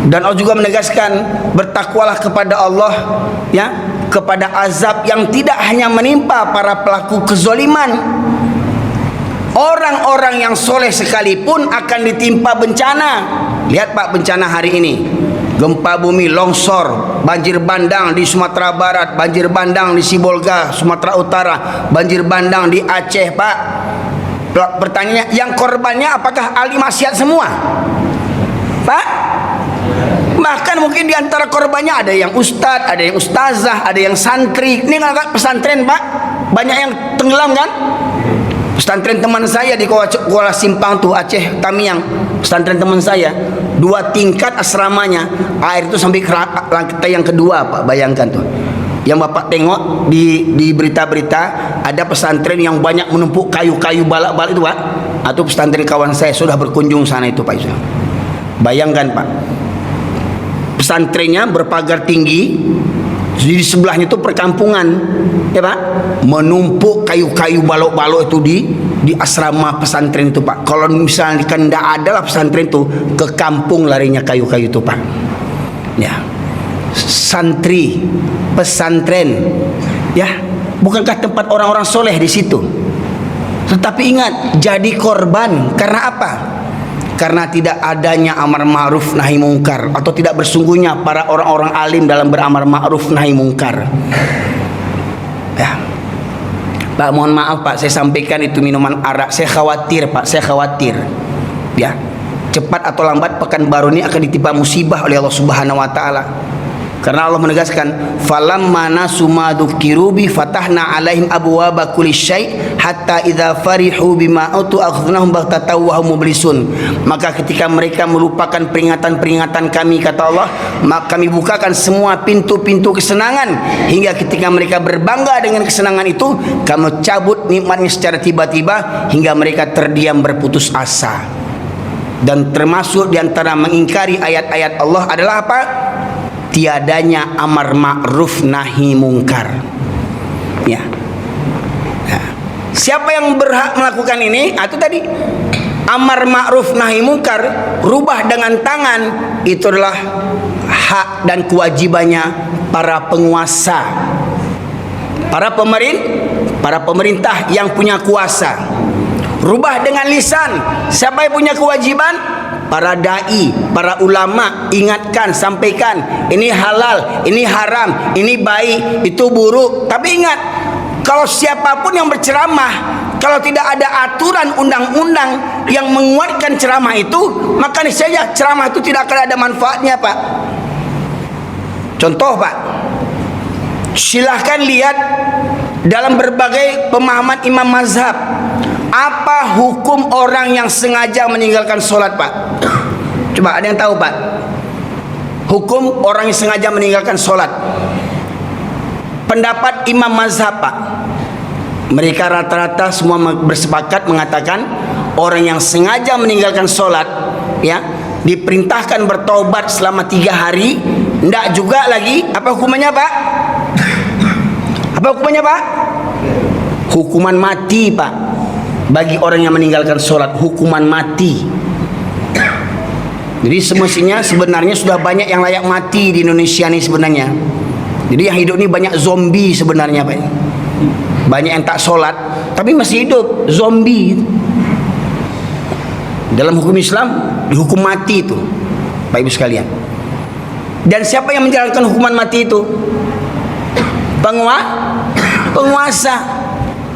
Dan Allah juga menegaskan, bertakwalah kepada Allah, ya, kepada azab yang tidak hanya menimpa para pelaku kezaliman. Orang-orang yang soleh sekalipun akan ditimpa bencana. Lihat Pak, bencana hari ini, gempa bumi, longsor, banjir bandang di Sumatera Barat, banjir bandang di Sibolga, Sumatera Utara, banjir bandang di Aceh Pak. Pertanyaannya, yang korbannya apakah ahli maksiat semua Pak? Bahkan mungkin di antara korbannya ada yang ustadz, ada yang ustazah, ada yang santri. Ini nggak pesantren Pak, banyak yang tenggelam kan. Pesantren teman saya di Kuala Simpang tuh, Aceh Tamiang, pesantren teman saya 2 tingkat asramanya, air itu sampai ke lantai yang kedua Pak. Bayangkan tuh, yang Bapak tengok di berita-berita, ada pesantren yang banyak menumpuk kayu-kayu balak-balak itu Pak. Atau pesantren kawan saya sudah berkunjung sana itu Pak Yusuf. Bayangkan Pak, pesantrennya berpagar tinggi, di sebelahnya itu perkampungan, ya Pak, menumpuk kayu-kayu balok-balok itu di asrama pesantren itu Pak. Kalau misalnya tidak ada lah pesantren itu, ke kampung larinya kayu-kayu itu Pak. Ya, santri pesantren, ya, bukankah tempat orang-orang soleh di situ? Tetapi ingat, jadi korban karena apa? Karena tidak adanya amar ma'ruf nahi mungkar, atau tidak bersungguhnya para orang-orang alim dalam beramar ma'ruf nahi mungkar. Ya. Pak, mohon maaf Pak, saya sampaikan itu minuman arak. Saya khawatir Pak, saya khawatir. Ya. Cepat atau lambat Pekanbaru ini akan ditimpa musibah oleh Allah Subhanahu wa taala. Karena Allah menegaskan, falamma nasu ma dzukiru bi fatahna alaihim abwaaba kulli syai' hatta idza farihu bima utu akhadnahum baghtatan wa hum mublisun. Maka ketika mereka melupakan peringatan-peringatan kami, kata Allah, maka kami bukakan semua pintu-pintu kesenangan, hingga ketika mereka berbangga dengan kesenangan itu, kami cabut nikmatnya secara tiba-tiba hingga mereka terdiam berputus asa. Dan termasuk diantara mengingkari ayat-ayat Allah adalah apa? Tiadanya amar ma'ruf nahi mungkar. Ya. Nah, siapa yang berhak melakukan ini? Itu tadi amar ma'ruf nahi mungkar, rubah dengan tangan, itu adalah hak dan kewajibannya para penguasa, para pemerintah yang punya kuasa. Rubah dengan lisan, siapa yang punya kewajiban? Para dai, para ulama, ingatkan, sampaikan, ini halal, ini haram, ini baik, itu buruk. Tapi ingat, kalau siapapun yang berceramah, kalau tidak ada aturan undang-undang yang menguatkan ceramah itu, maka niscaya ceramah itu tidak akan ada manfaatnya Pak. Contoh Pak, silahkan lihat dalam berbagai pemahaman imam mazhab, apa hukum orang yang sengaja meninggalkan sholat Pak? Coba ada yang tahu Pak? Hukum orang yang sengaja meninggalkan sholat. Pendapat imam mazhab Pak, mereka rata-rata semua bersepakat mengatakan orang yang sengaja meninggalkan sholat, ya, diperintahkan bertaubat selama 3 hari. Tidak juga lagi. Apa hukumannya Pak? Apa hukumannya Pak? Hukuman mati Pak. Bagi orang yang meninggalkan sholat, hukuman mati. Jadi semestinya sebenarnya sudah banyak yang layak mati di Indonesia ini sebenarnya. Jadi yang hidup ini banyak zombie sebenarnya Pak. Banyak yang tak sholat tapi masih hidup, zombie. Dalam hukum Islam dihukum mati itu Pak Ibu sekalian. Dan siapa yang menjalankan hukuman mati itu? Penguasa,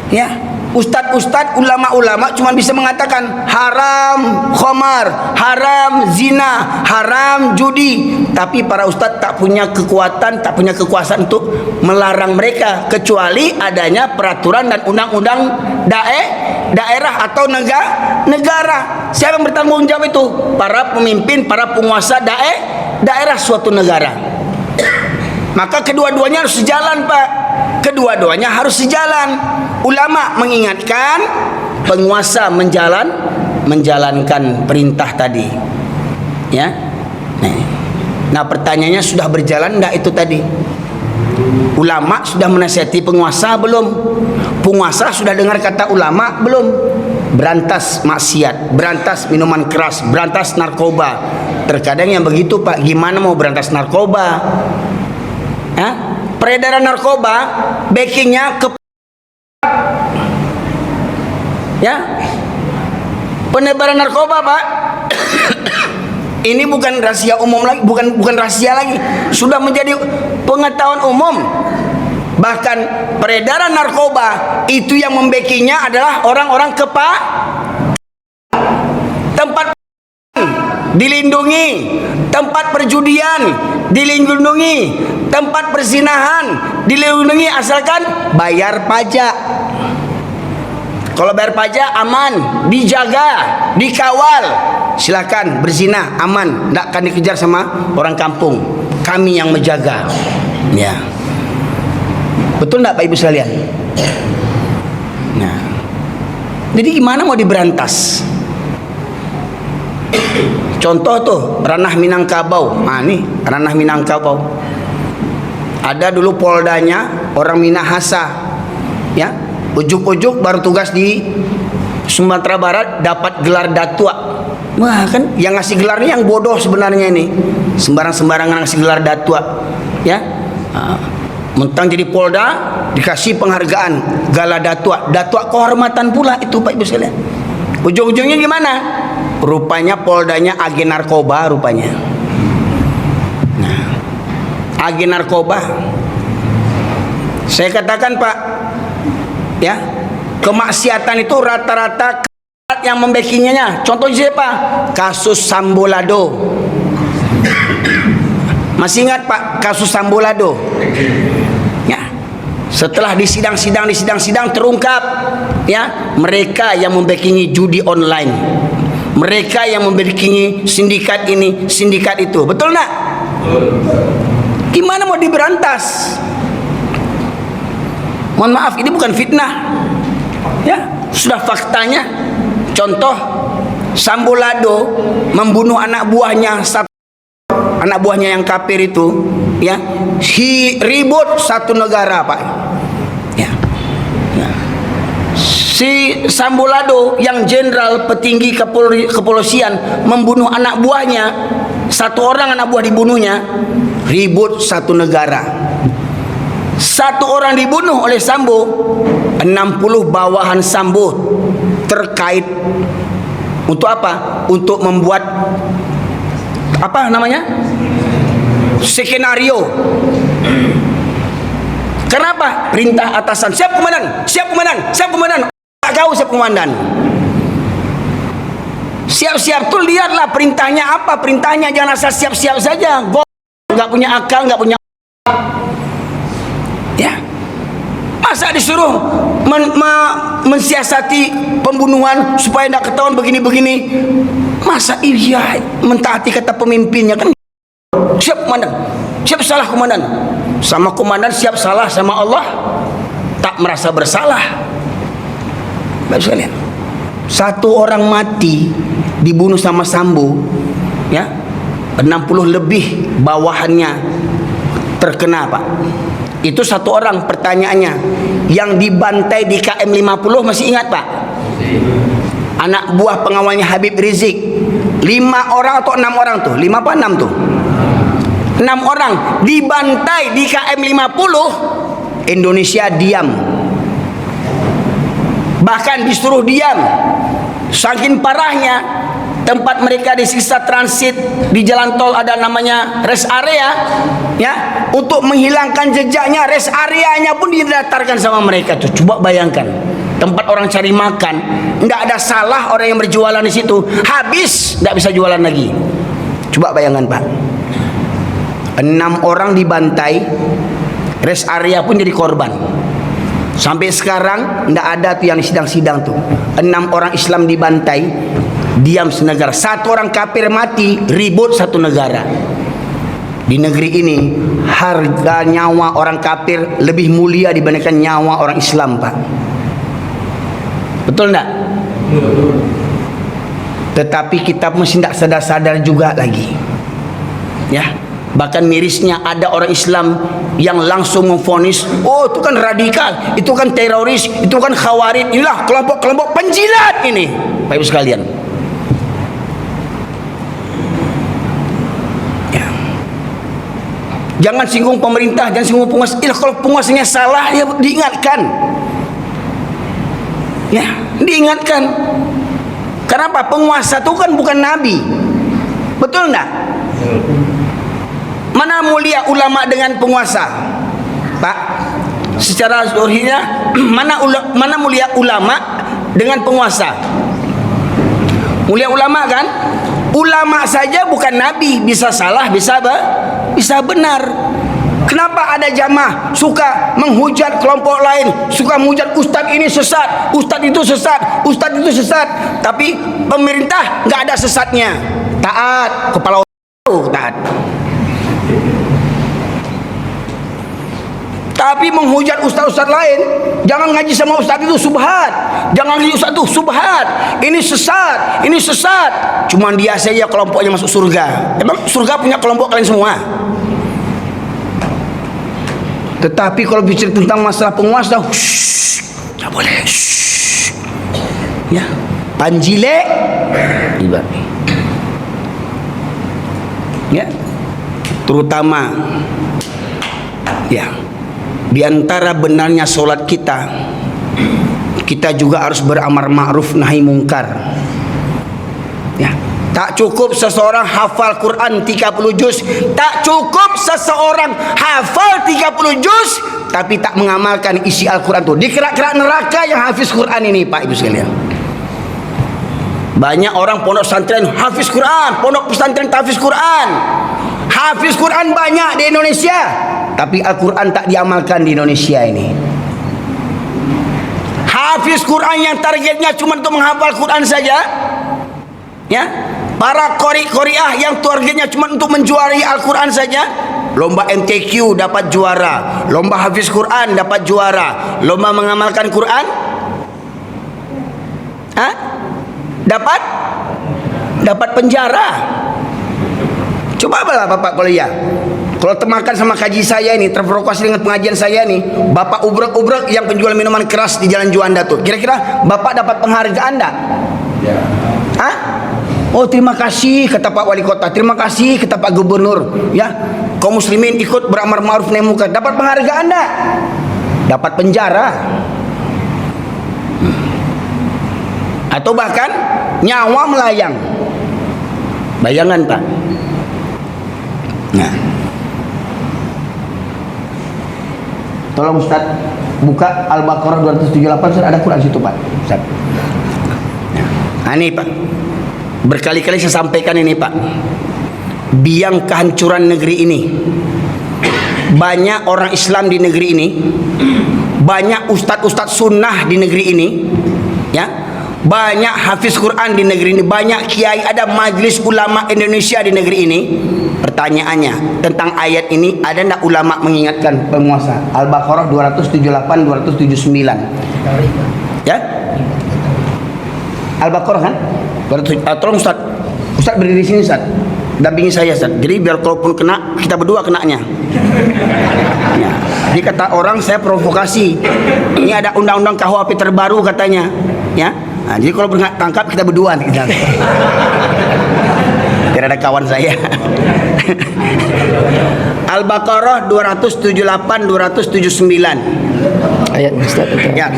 ya. Ustadz-ustadz, ulama-ulama cuma bisa mengatakan haram khamar, haram zina, haram judi. Tapi para ustadz tak punya kekuatan, tak punya kekuasaan untuk melarang mereka, kecuali adanya peraturan dan undang-undang daerah atau negara. Siapa yang bertanggung jawab itu? Para pemimpin, para penguasa daerah suatu negara. Maka kedua-duanya harus sejalan Pak. Kedua-duanya harus sejalan. Ulama mengingatkan, penguasa menjalankan perintah tadi. Ya. Nah, pertanyaannya sudah berjalan enggak itu tadi? Ulama sudah menasihati penguasa belum? Penguasa sudah dengar kata ulama belum? Berantas maksiat, berantas minuman keras, berantas narkoba. Terkadang yang begitu Pak, gimana mau berantas narkoba? Peredaran narkoba, backingnya ke, ya, penebaran narkoba Pak. Ini bukan rahasia umum lagi, bukan rahasia lagi, sudah menjadi pengetahuan umum. Bahkan peredaran narkoba itu yang membacking-nya adalah orang-orang tempat dilindungi, tempat perjudian dilindungi, tempat perzinahan dilindungi asalkan bayar pajak. Kalau bayar pajak aman, dijaga, dikawal. Silakan berzina, aman, tidak akan dikejar sama orang kampung. Kami yang menjaga. Ya. Betul enggak Pak Ibu sekalian? Nah, jadi gimana mau diberantas? Contoh tuh ranah Minangkabau. Nah nih ranah Minangkabau. Ada dulu poldanya orang Minahasa, ya, ujuk-ujuk baru tugas di Sumatera Barat dapat gelar datua. Wah kan yang ngasih gelarnya yang bodoh sebenarnya ini, sembarang-sembarangan ngasih gelar datua, ya. Mentang jadi Polda dikasih penghargaan Gala Datua, datua kehormatan pula itu Pak Ibu sekalian. Ujung-ujungnya gimana? Rupanya Poldanya agen narkoba rupanya. Nah, agen narkoba. Saya katakan Pak, ya, kemaksiatan itu rata-rata yang membackinginya. Contohnya siapa? Kasus Sambolado. Masih ingat Pak kasus Sambolado? Ya. Setelah di sidang terungkap, ya, mereka yang membackingi judi online. Mereka yang membackingi sindikat ini, sindikat itu. Betul enggak? Gimana mau diberantas? Mohon maaf, ini bukan fitnah. Ya, sudah faktanya. Contoh, Sambolado membunuh anak buahnya, anak buahnya yang kafir itu, ya, ribut satu negara Pak. Ya. Ya. Si Sambolado yang jenderal petinggi kepolisian membunuh anak buahnya, satu orang anak buah dibunuhnya, ribut satu negara. Satu orang dibunuh oleh Sambo, 60 bawahan Sambo terkait untuk apa? Untuk membuat apa namanya? Skenario. Kenapa? Perintah atasan, siap komandan, siap komandan, siap komandan. Tak tahu siap komandan. Siap-siap tuh lihatlah perintahnya apa? Perintahnya jangan asal siap-siap saja. Enggak punya akal, enggak punya, ya. Masa disuruh mensiasati pembunuhan supaya tidak ketahuan begini-begini? Masa iya mentaati kata pemimpinnya kan? Siap komandan, siap salah komandan. Sama komandan siap salah, sama Allah tak merasa bersalah. Baik sekalian, satu orang mati dibunuh sama Sambo, ya, 60 lebih bawahannya terkena Pak. Itu satu orang. Pertanyaannya, yang dibantai di KM 50 masih ingat Pak? Anak buah pengawalnya Habib Rizik, 5 orang atau 6 orang tuh? 5 apa 6 tuh? 6 orang dibantai di KM 50. Indonesia diam, bahkan disuruh diam. Saking parahnya, tempat mereka disiksa transit di jalan tol ada namanya rest area, ya, untuk menghilangkan jejaknya. Rest areanya pun didatarkan sama mereka tuh. Coba bayangkan, tempat orang cari makan, nggak ada salah orang yang berjualan di situ, habis nggak bisa jualan lagi. Coba bayangkan Pak, 6 orang dibantai, rest area pun jadi korban. Sampai sekarang nggak ada tuh yang sidang-sidang tuh. 6 orang Islam dibantai, diam senegara. Satu orang kafir mati, ribut satu negara. Di negeri ini harga nyawa orang kafir lebih mulia dibandingkan nyawa orang Islam Pak. Betul enggak? Tetapi kita mesti tidak sadar-sadar juga lagi, ya. Bahkan mirisnya ada orang Islam yang langsung memvonis, oh itu kan radikal, itu kan teroris, itu kan khawarij, inilah kelompok-kelompok penjilat ini. Bapak Ibu sekalian, ya, jangan singgung pemerintah, jangan singgung penguasa. Kalau penguasanya salah, ya diingatkan, ya, diingatkan. Kenapa? Penguasa itu kan bukan nabi. Betul enggak? Mana mulia ulama dengan penguasa, Pak? Secara zahirnya mana mulia ulama dengan penguasa? Mulia ulama kan? Ulama saja bukan nabi, bisa salah, bisa benar. Kenapa ada jamaah suka menghujat kelompok lain, suka menghujat ustadz ini sesat, ustadz itu sesat, ustadz itu sesat, tapi pemerintah nggak ada sesatnya, taat, kepala taat. Tapi menghujat ustaz-ustaz lain, jangan ngaji sama ustaz itu subhat, jangan ngaji ustaz itu subhat, ini sesat, ini sesat. Cuman dia saja kelompoknya masuk surga. Emang surga punya kelompok kalian semua? Tetapi kalau bicara tentang masalah penguasa, tak boleh. Ya, panjilek ibarat. Ya, terutama ya, di antara benarnya solat kita, kita juga harus beramar ma'ruf nahi mungkar. Ya, tak cukup seseorang hafal Quran 30 juz, tak cukup seseorang hafal 30 juz tapi tak mengamalkan isi Al-Quran itu. Dikerak-kerak neraka yang hafiz Quran ini, Pak Ibu sekalian. Banyak orang pondok pesantren hafiz Quran, pondok pesantren hafiz Quran. Hafiz Quran banyak di Indonesia, tapi Al-Quran tak diamalkan di Indonesia ini. Hafiz Quran yang targetnya cuma untuk menghafal Quran saja, ya. Para qori-qoriah yang targetnya cuma untuk menjuarai Al-Quran saja. Lomba MTQ dapat juara, lomba hafiz Quran dapat juara, lomba mengamalkan Quran, dapat penjara. Coba apalah Bapak kuliah, kalau termakan sama kaji saya ini, terprovokasi dengan pengajian saya ini, Bapak ubrek-ubrek yang penjual minuman keras di Jalan Juanda tuh, kira-kira Bapak dapat penghargaan enggak? Ya. Oh, terima kasih kata Pak Wali Kota, terima kasih kata Pak Gubernur, ya. Kaum muslimin ikut beramar ma'ruf nahi munkar, dapat penghargaan enggak? Dapat penjara. Atau bahkan nyawa melayang. Bayangan, Pak. Nah, tolong Ustaz buka Al-Baqarah 278, Ustaz, ada Quran situ, Pak. Ustaz. Nah, ini Pak, berkali-kali saya sampaikan ini, Pak. Biang kehancuran negeri ini, banyak orang Islam di negeri ini, banyak ustadz-ustadz sunnah di negeri ini, ya, banyak hafiz Quran di negeri ini, banyak kiai, ada majelis ulama Indonesia di negeri ini. Pertanyaannya tentang ayat ini, ada enggak ulama mengingatkan penguasa? Al-Baqarah 278 279, ya, Al-Baqarah kan? Tolong Ustaz berdiri di sini, Ustaz, dampingi saya, Ustaz. Jadi biar kalaupun kena, kita berdua kenanya. Ya. Jadi kata orang saya provokasi. Ini ada undang-undang KUHP terbaru katanya, ya. Nah, jadi kalau tangkap kita berdua nih. Biar ada kawan saya. Al-Baqarah 278 279. Ayat Ustaz. Ya.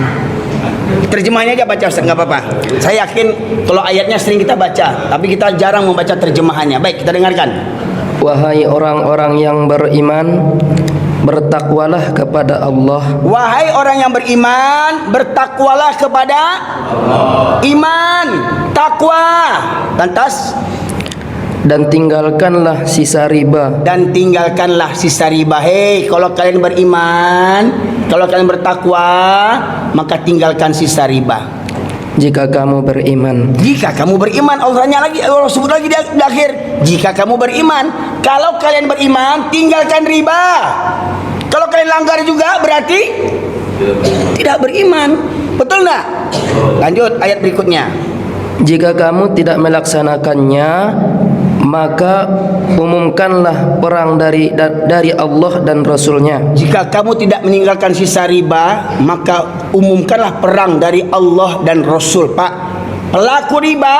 Terjemahnya aja baca, Ustaz, nggak apa-apa. Saya yakin kalau ayatnya sering kita baca, tapi kita jarang membaca terjemahannya. Baik, kita dengarkan. Wahai orang-orang yang beriman, bertakwalah kepada Allah. Wahai orang yang beriman, bertakwalah kepada Allah. Iman, takwa. Lantas, dan tinggalkanlah sisa riba. Dan tinggalkanlah sisa riba. Hei, kalau kalian beriman, kalau kalian bertakwa, maka tinggalkan sisa riba. Jika kamu beriman. Jika kamu beriman, Allah tanya lagi, Allah sebut lagi di akhir. Jika kamu beriman, kalau kalian beriman, tinggalkan riba. Kalau kalian langgar juga berarti tidak beriman. Betul enggak? Lanjut ayat berikutnya. Jika kamu tidak melaksanakannya, maka umumkanlah perang dari Allah dan Rasulnya. Jika kamu tidak meninggalkan sisa riba, maka umumkanlah perang dari Allah dan Rasul. Pak, pelaku riba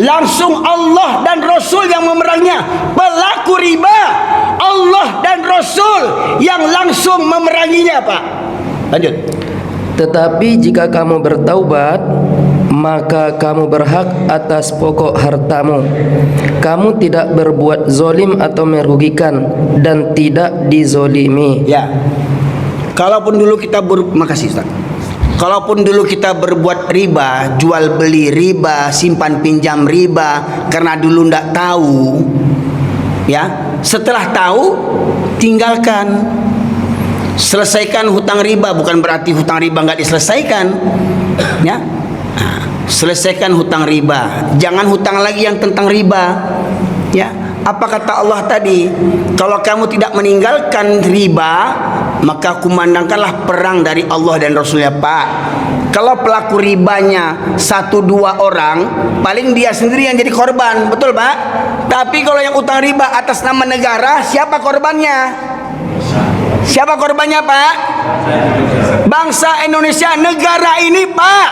langsung Allah dan Rasul yang memerangnya. Pelaku riba Allah dan Rasul yang langsung memeranginya, Pak. Lanjut. Tetapi jika kamu bertaubat, maka kamu berhak atas pokok hartamu. Kamu tidak berbuat zolim atau merugikan dan tidak dizolimi. Ya. Kalaupun dulu kita makasih Ustaz. Kalaupun dulu kita berbuat riba, jual beli riba, simpan pinjam riba, karena dulu ndak tahu, ya. Setelah tahu, tinggalkan. Selesaikan hutang riba, bukan berarti hutang riba nggak diselesaikan, ya. Selesaikan hutang riba, jangan hutang lagi yang tentang riba, ya. Apa kata Allah tadi? Kalau kamu tidak meninggalkan riba, maka kumandangkanlah perang dari Allah dan Rasulnya, Pak. Kalau pelaku ribanya 1-2 orang, paling dia sendiri yang jadi korban, betul Pak? Tapi kalau yang utang riba atas nama negara, siapa korbannya? Siapa korbannya Pak? Bangsa Indonesia, negara ini Pak.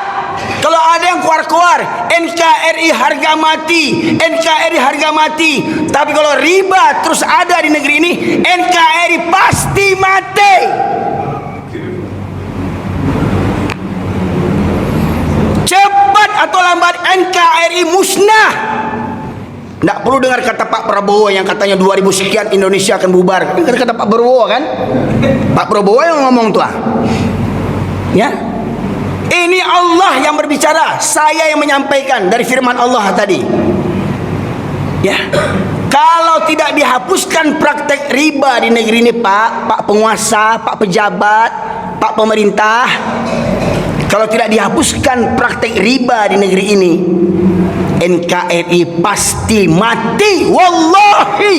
Kalau ada yang keluar-keluar NKRI harga mati, NKRI harga mati. Tapi kalau riba terus ada di negeri ini, NKRI pasti mati. Cepat atau lambat NKRI musnah. Tidak perlu dengar kata Pak Prabowo yang katanya 2000 sekian Indonesia akan bubar. Dengar kata Pak Prabowo kan? Pak Prabowo yang ngomong tuh. Ya. Ini Allah yang berbicara, saya yang menyampaikan dari firman Allah tadi. Ya. Kalau tidak dihapuskan praktek riba di negeri ini Pak penguasa, Pak pejabat, Pak pemerintah, kalau tidak dihapuskan praktek riba di negeri ini, NKRI pasti mati. Wallahi,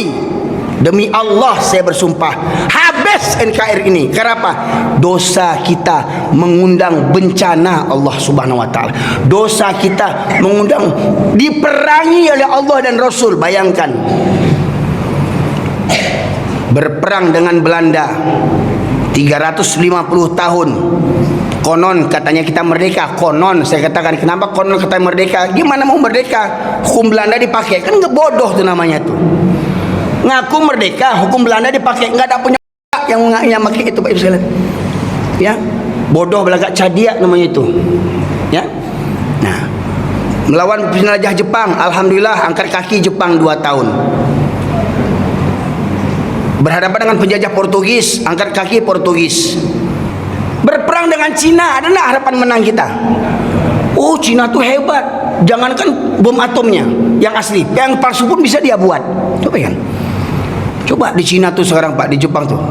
demi Allah saya bersumpah, habis NKRI ini. Kenapa? Dosa kita mengundang bencana Allah Subhanahu wa taala. Dosa kita mengundang diperangi oleh Allah dan Rasul. Bayangkan, berperang dengan Belanda 350 tahun. Konon katanya kita merdeka. Konon, saya katakan kenapa konon kata merdeka? Gimana mau merdeka? Hukum Belanda dipakai, kan nggak bodoh tuh namanya tuh. Ngaku merdeka, hukum Belanda dipakai, nggak ada punya yang pakai itu Pak Ibu. Ya, bodoh belagak cadia namanya itu. Ya, nah, melawan penjelajah Jepang, alhamdulillah angkat kaki Jepang 2 tahun. Berhadapan dengan penjajah Portugis, angkat kaki Portugis. Berperang dengan Cina, ada nggak harapan menang kita? Oh, Cina tuh hebat. Jangankan bom atomnya yang asli, yang palsu pun bisa dia buat. Coba kan? Coba di Cina tuh sekarang Pak, di Jepang tuh,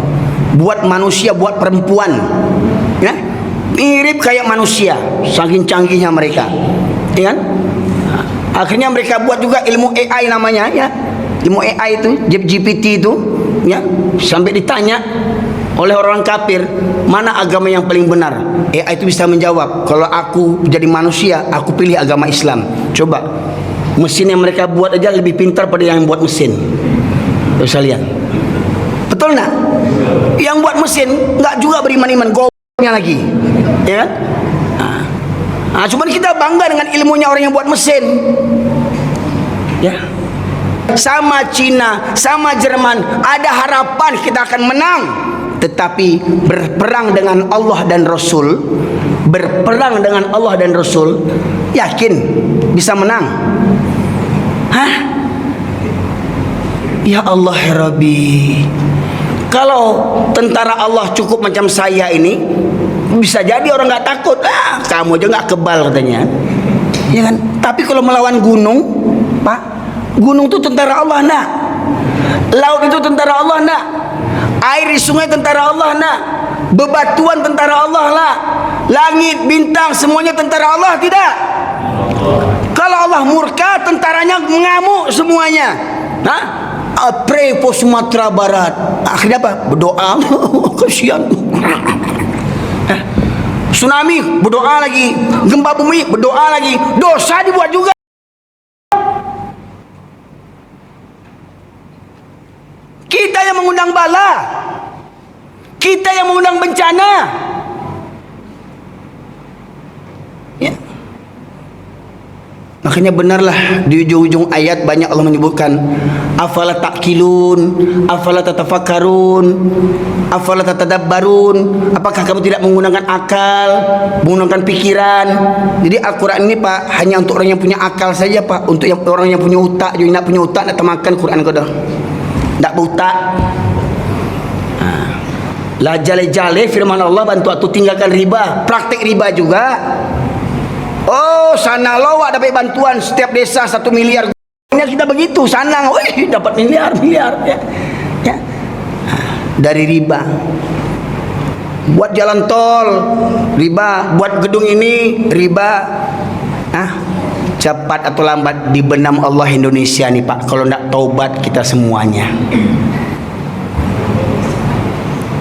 buat manusia, buat perempuan, ya, mirip kayak manusia, saking canggihnya mereka, ya kan? Akhirnya mereka buat juga ilmu AI namanya, ya, ilmu AI itu, GPT itu, ya, sampai ditanya oleh orang kafir, mana agama yang paling benar? AI itu bisa menjawab, kalau aku jadi manusia, aku pilih agama Islam. Coba, mesin yang mereka buat aja lebih pintar pada yang buat mesin. Bisa lihat, betul nak? Yang buat mesin nggak juga beriman-iman, gobloknya lagi, ya kan? Cuman kita bangga dengan ilmunya orang yang buat mesin, ya. Sama Cina, sama Jerman, ada harapan kita akan menang. Tetapi berperang dengan Allah dan Rasul, berperang dengan Allah dan Rasul, yakin bisa menang? Hah? Ya Allah ya Rabbi, kalau tentara Allah cukup macam saya ini, bisa jadi orang nggak takut. Kamu aja nggak kebal katanya, ya kan? Tapi kalau melawan gunung, Pak, gunung itu tentara Allah nak, laut itu tentara Allah nak, air di sungai tentara Allah nak, bebatuan tentara Allah lah, langit, bintang semuanya tentara Allah tidak? Kalau Allah murka, tentaranya mengamuk semuanya. Hah? Pray for Sumatera Barat. Akhirnya apa? Berdoa. Kasihan. Tsunami, berdoa lagi. Gempa bumi, berdoa lagi. Dosa dibuat juga. Kita yang mengundang bala, kita yang mengundang bencana, ya. Makanya benarlah di ujung-ujung ayat banyak Allah menyebutkan afala ta'qilun, afala tatafakkarun, afala tatadabbarun. Apakah kamu tidak menggunakan akal, menggunakan pikiran? Jadi Al-Quran ini Pak hanya untuk orang yang punya akal saja Pak. Untuk orang yang punya otak, juga nak punya otak nak termakan Quran kau dah. Tak buta. La jale-jale firman Allah, bantu aku tinggalkan riba, praktek riba juga. Oh, sana lawak dapat bantuan setiap desa 1 miliar. Kita begitu, sana wih dapat miliar ya. Ya. Dari riba. Buat jalan tol riba, buat gedung ini riba. Cepat atau lambat dibenam Allah Indonesia nih Pak, kalau tidak taubat kita semuanya.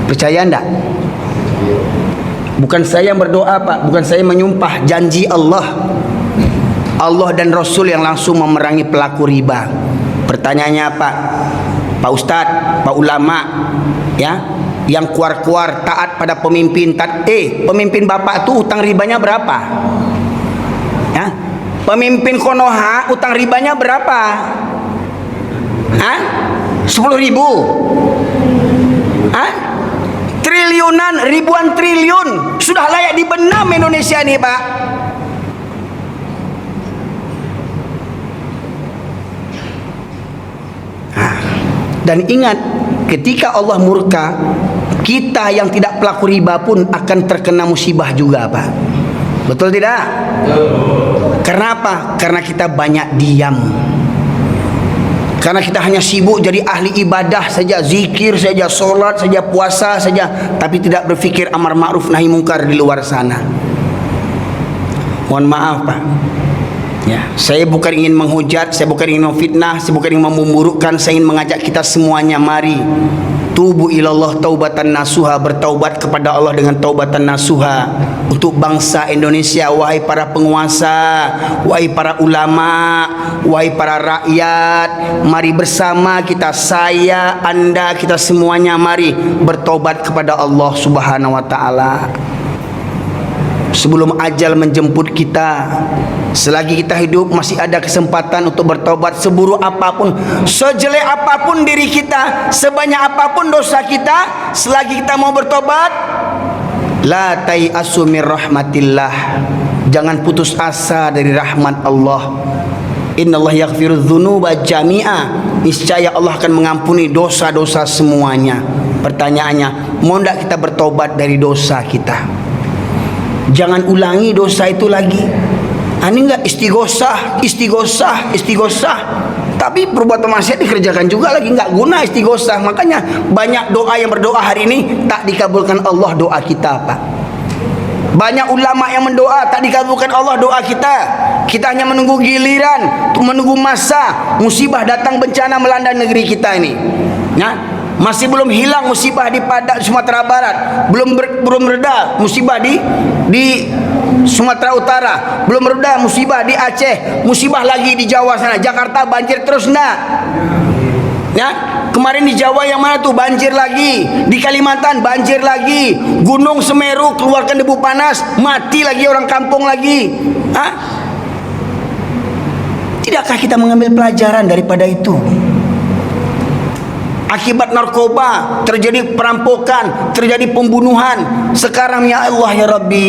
Percaya enggak? Bukan saya yang berdoa Pak, bukan saya menyumpah, janji Allah. Allah dan Rasul yang langsung memerangi pelaku riba. Pertanyaannya Pak, Pak Ustadz, Pak Ulama, ya, yang keluar-keluar taat pada pemimpin, pemimpin Bapak tuh utang ribanya berapa? Ya, pemimpin Konoha utang ribanya berapa? 10.000? Triliunan, ribuan triliun. Sudah layak dibenam Indonesia nih Pak. Dan ingat, ketika Allah murka, kita yang tidak pelaku riba pun akan terkena musibah juga Pak. Betul tidak? Karena apa? Karena kita banyak diam. Karena kita hanya sibuk jadi ahli ibadah saja, zikir saja, solat saja, puasa saja, tapi tidak berfikir amar ma'ruf nahi mungkar di luar sana. Mohon maaf Pak, ya, saya bukan ingin menghujat, saya bukan ingin memfitnah, saya bukan ingin memburukkan, saya ingin mengajak kita semuanya, mari tubu ilallah taubatan nasuha, bertaubat kepada Allah dengan taubatan nasuha untuk bangsa Indonesia. Wahai para penguasa, wahai para ulama, wahai para rakyat, mari bersama kita, saya, anda, kita semuanya, mari bertaubat kepada Allah Subhanahu wa taala sebelum ajal menjemput kita. Selagi kita hidup masih ada kesempatan untuk bertaubat. Seburuk apapun, sejelek apapun diri kita, sebanyak apapun dosa kita, selagi kita mau bertobat, la tai'asu mir rahmatillah, jangan putus asa dari rahmat Allah. Innallaha yaghfiru dzunuba jami'a, niscaya Allah akan mengampuni dosa-dosa semuanya. Pertanyaannya, mau tidak kita bertobat dari dosa kita? Jangan ulangi dosa itu lagi. Ini enggak istighosah, tapi perbuatan maksiat dikerjakan juga lagi, enggak guna istighosah. Makanya banyak doa yang berdoa hari ini tak dikabulkan Allah doa kita Pak. Banyak ulama yang mendoa tak dikabulkan Allah doa kita. Kita hanya menunggu giliran, menunggu masa musibah datang, bencana melanda negeri kita ini. Nah, masih belum hilang musibah di Padang Sumatera Barat, belum reda musibah di Sumatera Utara, belum reda musibah di Aceh, musibah lagi di Jawa sana, Jakarta banjir terus enggak? Ya, kemarin di Jawa yang mana tuh banjir lagi, di Kalimantan banjir lagi, Gunung Semeru keluarkan debu panas, mati lagi orang kampung lagi. Tidakkah kita mengambil pelajaran daripada itu? Akibat narkoba terjadi perampokan, terjadi pembunuhan. Sekarang ya Allah ya Rabbi,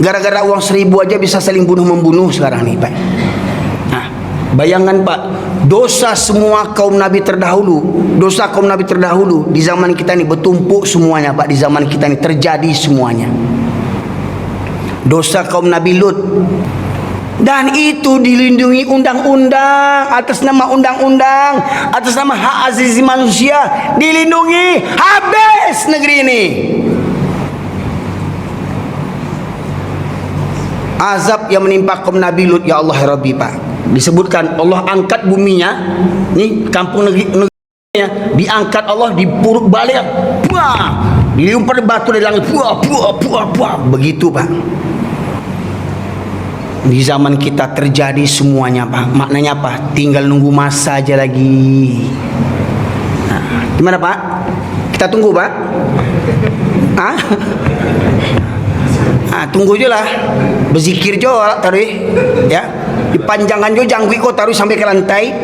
gara-gara uang 1.000 aja bisa saling bunuh-membunuh sekarang nih Pak. Nah, bayangkan Pak, dosa semua kaum Nabi terdahulu, dosa kaum Nabi terdahulu di zaman kita ini bertumpuk semuanya Pak. Di zaman kita ini terjadi semuanya. Dosa kaum Nabi Lut, dan itu dilindungi undang-undang, atas nama undang-undang, atas nama hak asasi manusia, dilindungi. Habis negeri ini. Azab yang menimpa kaum Nabi Lut, ya Allah ya Rabbi Pak, disebutkan Allah angkat buminya, nih kampung negerinya diangkat Allah, dipuruk balik, buah, dilempar batu dari langit, buah, begitu Pak. Di zaman kita terjadi semuanya Pak. Maknanya apa? Tinggal nunggu masa aja lagi. Nah, gimana Pak? Kita tunggu Pak? Tunggu aja lah. Berzikir juga taruh ya. Dipanjangkan juga jangkui kok taruh sampai ke lantai.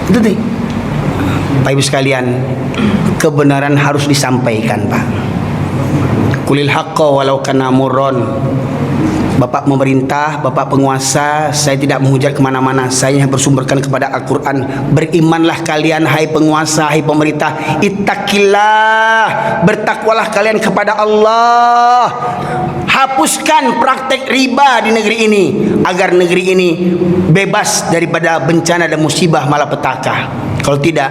Itu tuh. Pak Ibu sekalian, kebenaran harus disampaikan Pak. Kulil haqqa walau kana murron. Bapak pemerintah, Bapak penguasa, saya tidak menghujat kemana-mana. Saya bersumberkan kepada Al-Quran. Berimanlah kalian, hai penguasa, hai pemerintah. Ittaqillah, bertakwalah kalian kepada Allah. Hapuskan praktek riba di negeri ini, agar negeri ini bebas daripada bencana dan musibah malapetaka. Kalau tidak,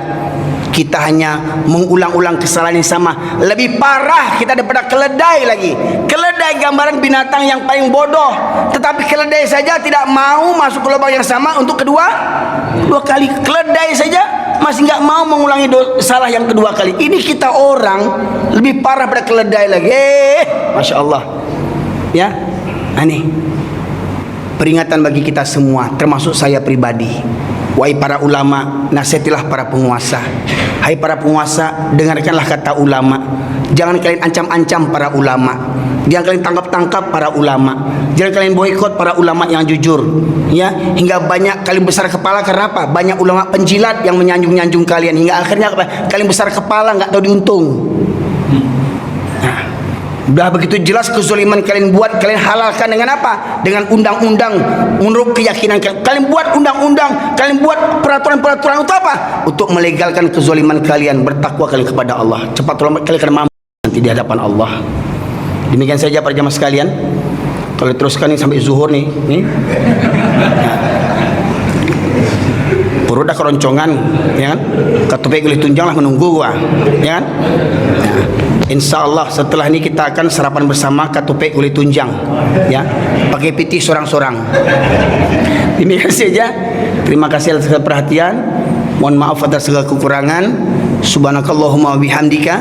kita hanya mengulang-ulang kesalahan yang sama. Lebih parah kita daripada keledai lagi. Keledai gambaran binatang yang paling bodoh, tetapi keledai saja tidak mau masuk ke lubang yang sama untuk kedua 2 kali keledai saja masih nggak mau mengulangi salah yang kedua kali. Ini kita orang lebih parah pada keledai lagi. Masya Allah. Ya, ini peringatan bagi kita semua, termasuk saya pribadi. Wahai para ulama, nasihatilah para penguasa. Hai para penguasa, dengarkanlah kata ulama. Jangan kalian ancam-ancam para ulama. Jangan kalian tangkap-tangkap para ulama. Jangan kalian boikot para ulama yang jujur. Ya, hingga banyak kalian besar kepala karena apa? Banyak ulama penjilat yang menyanjung-nyanjung kalian hingga akhirnya apa? Kalian besar kepala nggak tahu diuntung. Nah, udah begitu jelas kezaliman kalian buat, kalian halalkan dengan apa? Dengan undang-undang menurut keyakinan kalian. Kalian buat undang-undang, kalian buat peraturan-peraturan untuk apa? Untuk melegalkan kezaliman kalian. Bertakwa kalian kepada Allah. Cepat kalian akan mampu nanti di hadapan Allah. Demikian saja para jamaah sekalian. Kalau teruskan ini sampai zuhur nih. Perut dah keroncongan, ya kan? Ketupek boleh tunjang lah menunggu gua, ya kan? Nah, insya Allah setelah ini kita akan sarapan bersama ketupek boleh tunjang, ya. Pakai piti sorang-sorang. Demikian saja. Terima kasih atas perhatian. Mohon maaf atas segala kekurangan. Subhanakallahumma bihamdika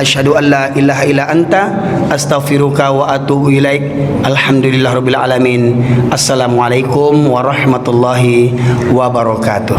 asyhadu an la ilaha illa anta astaghfiruka wa atubu ilaik. Alhamdulillahirabbil alamin. Assalamualaikum warahmatullahi wabarakatuh.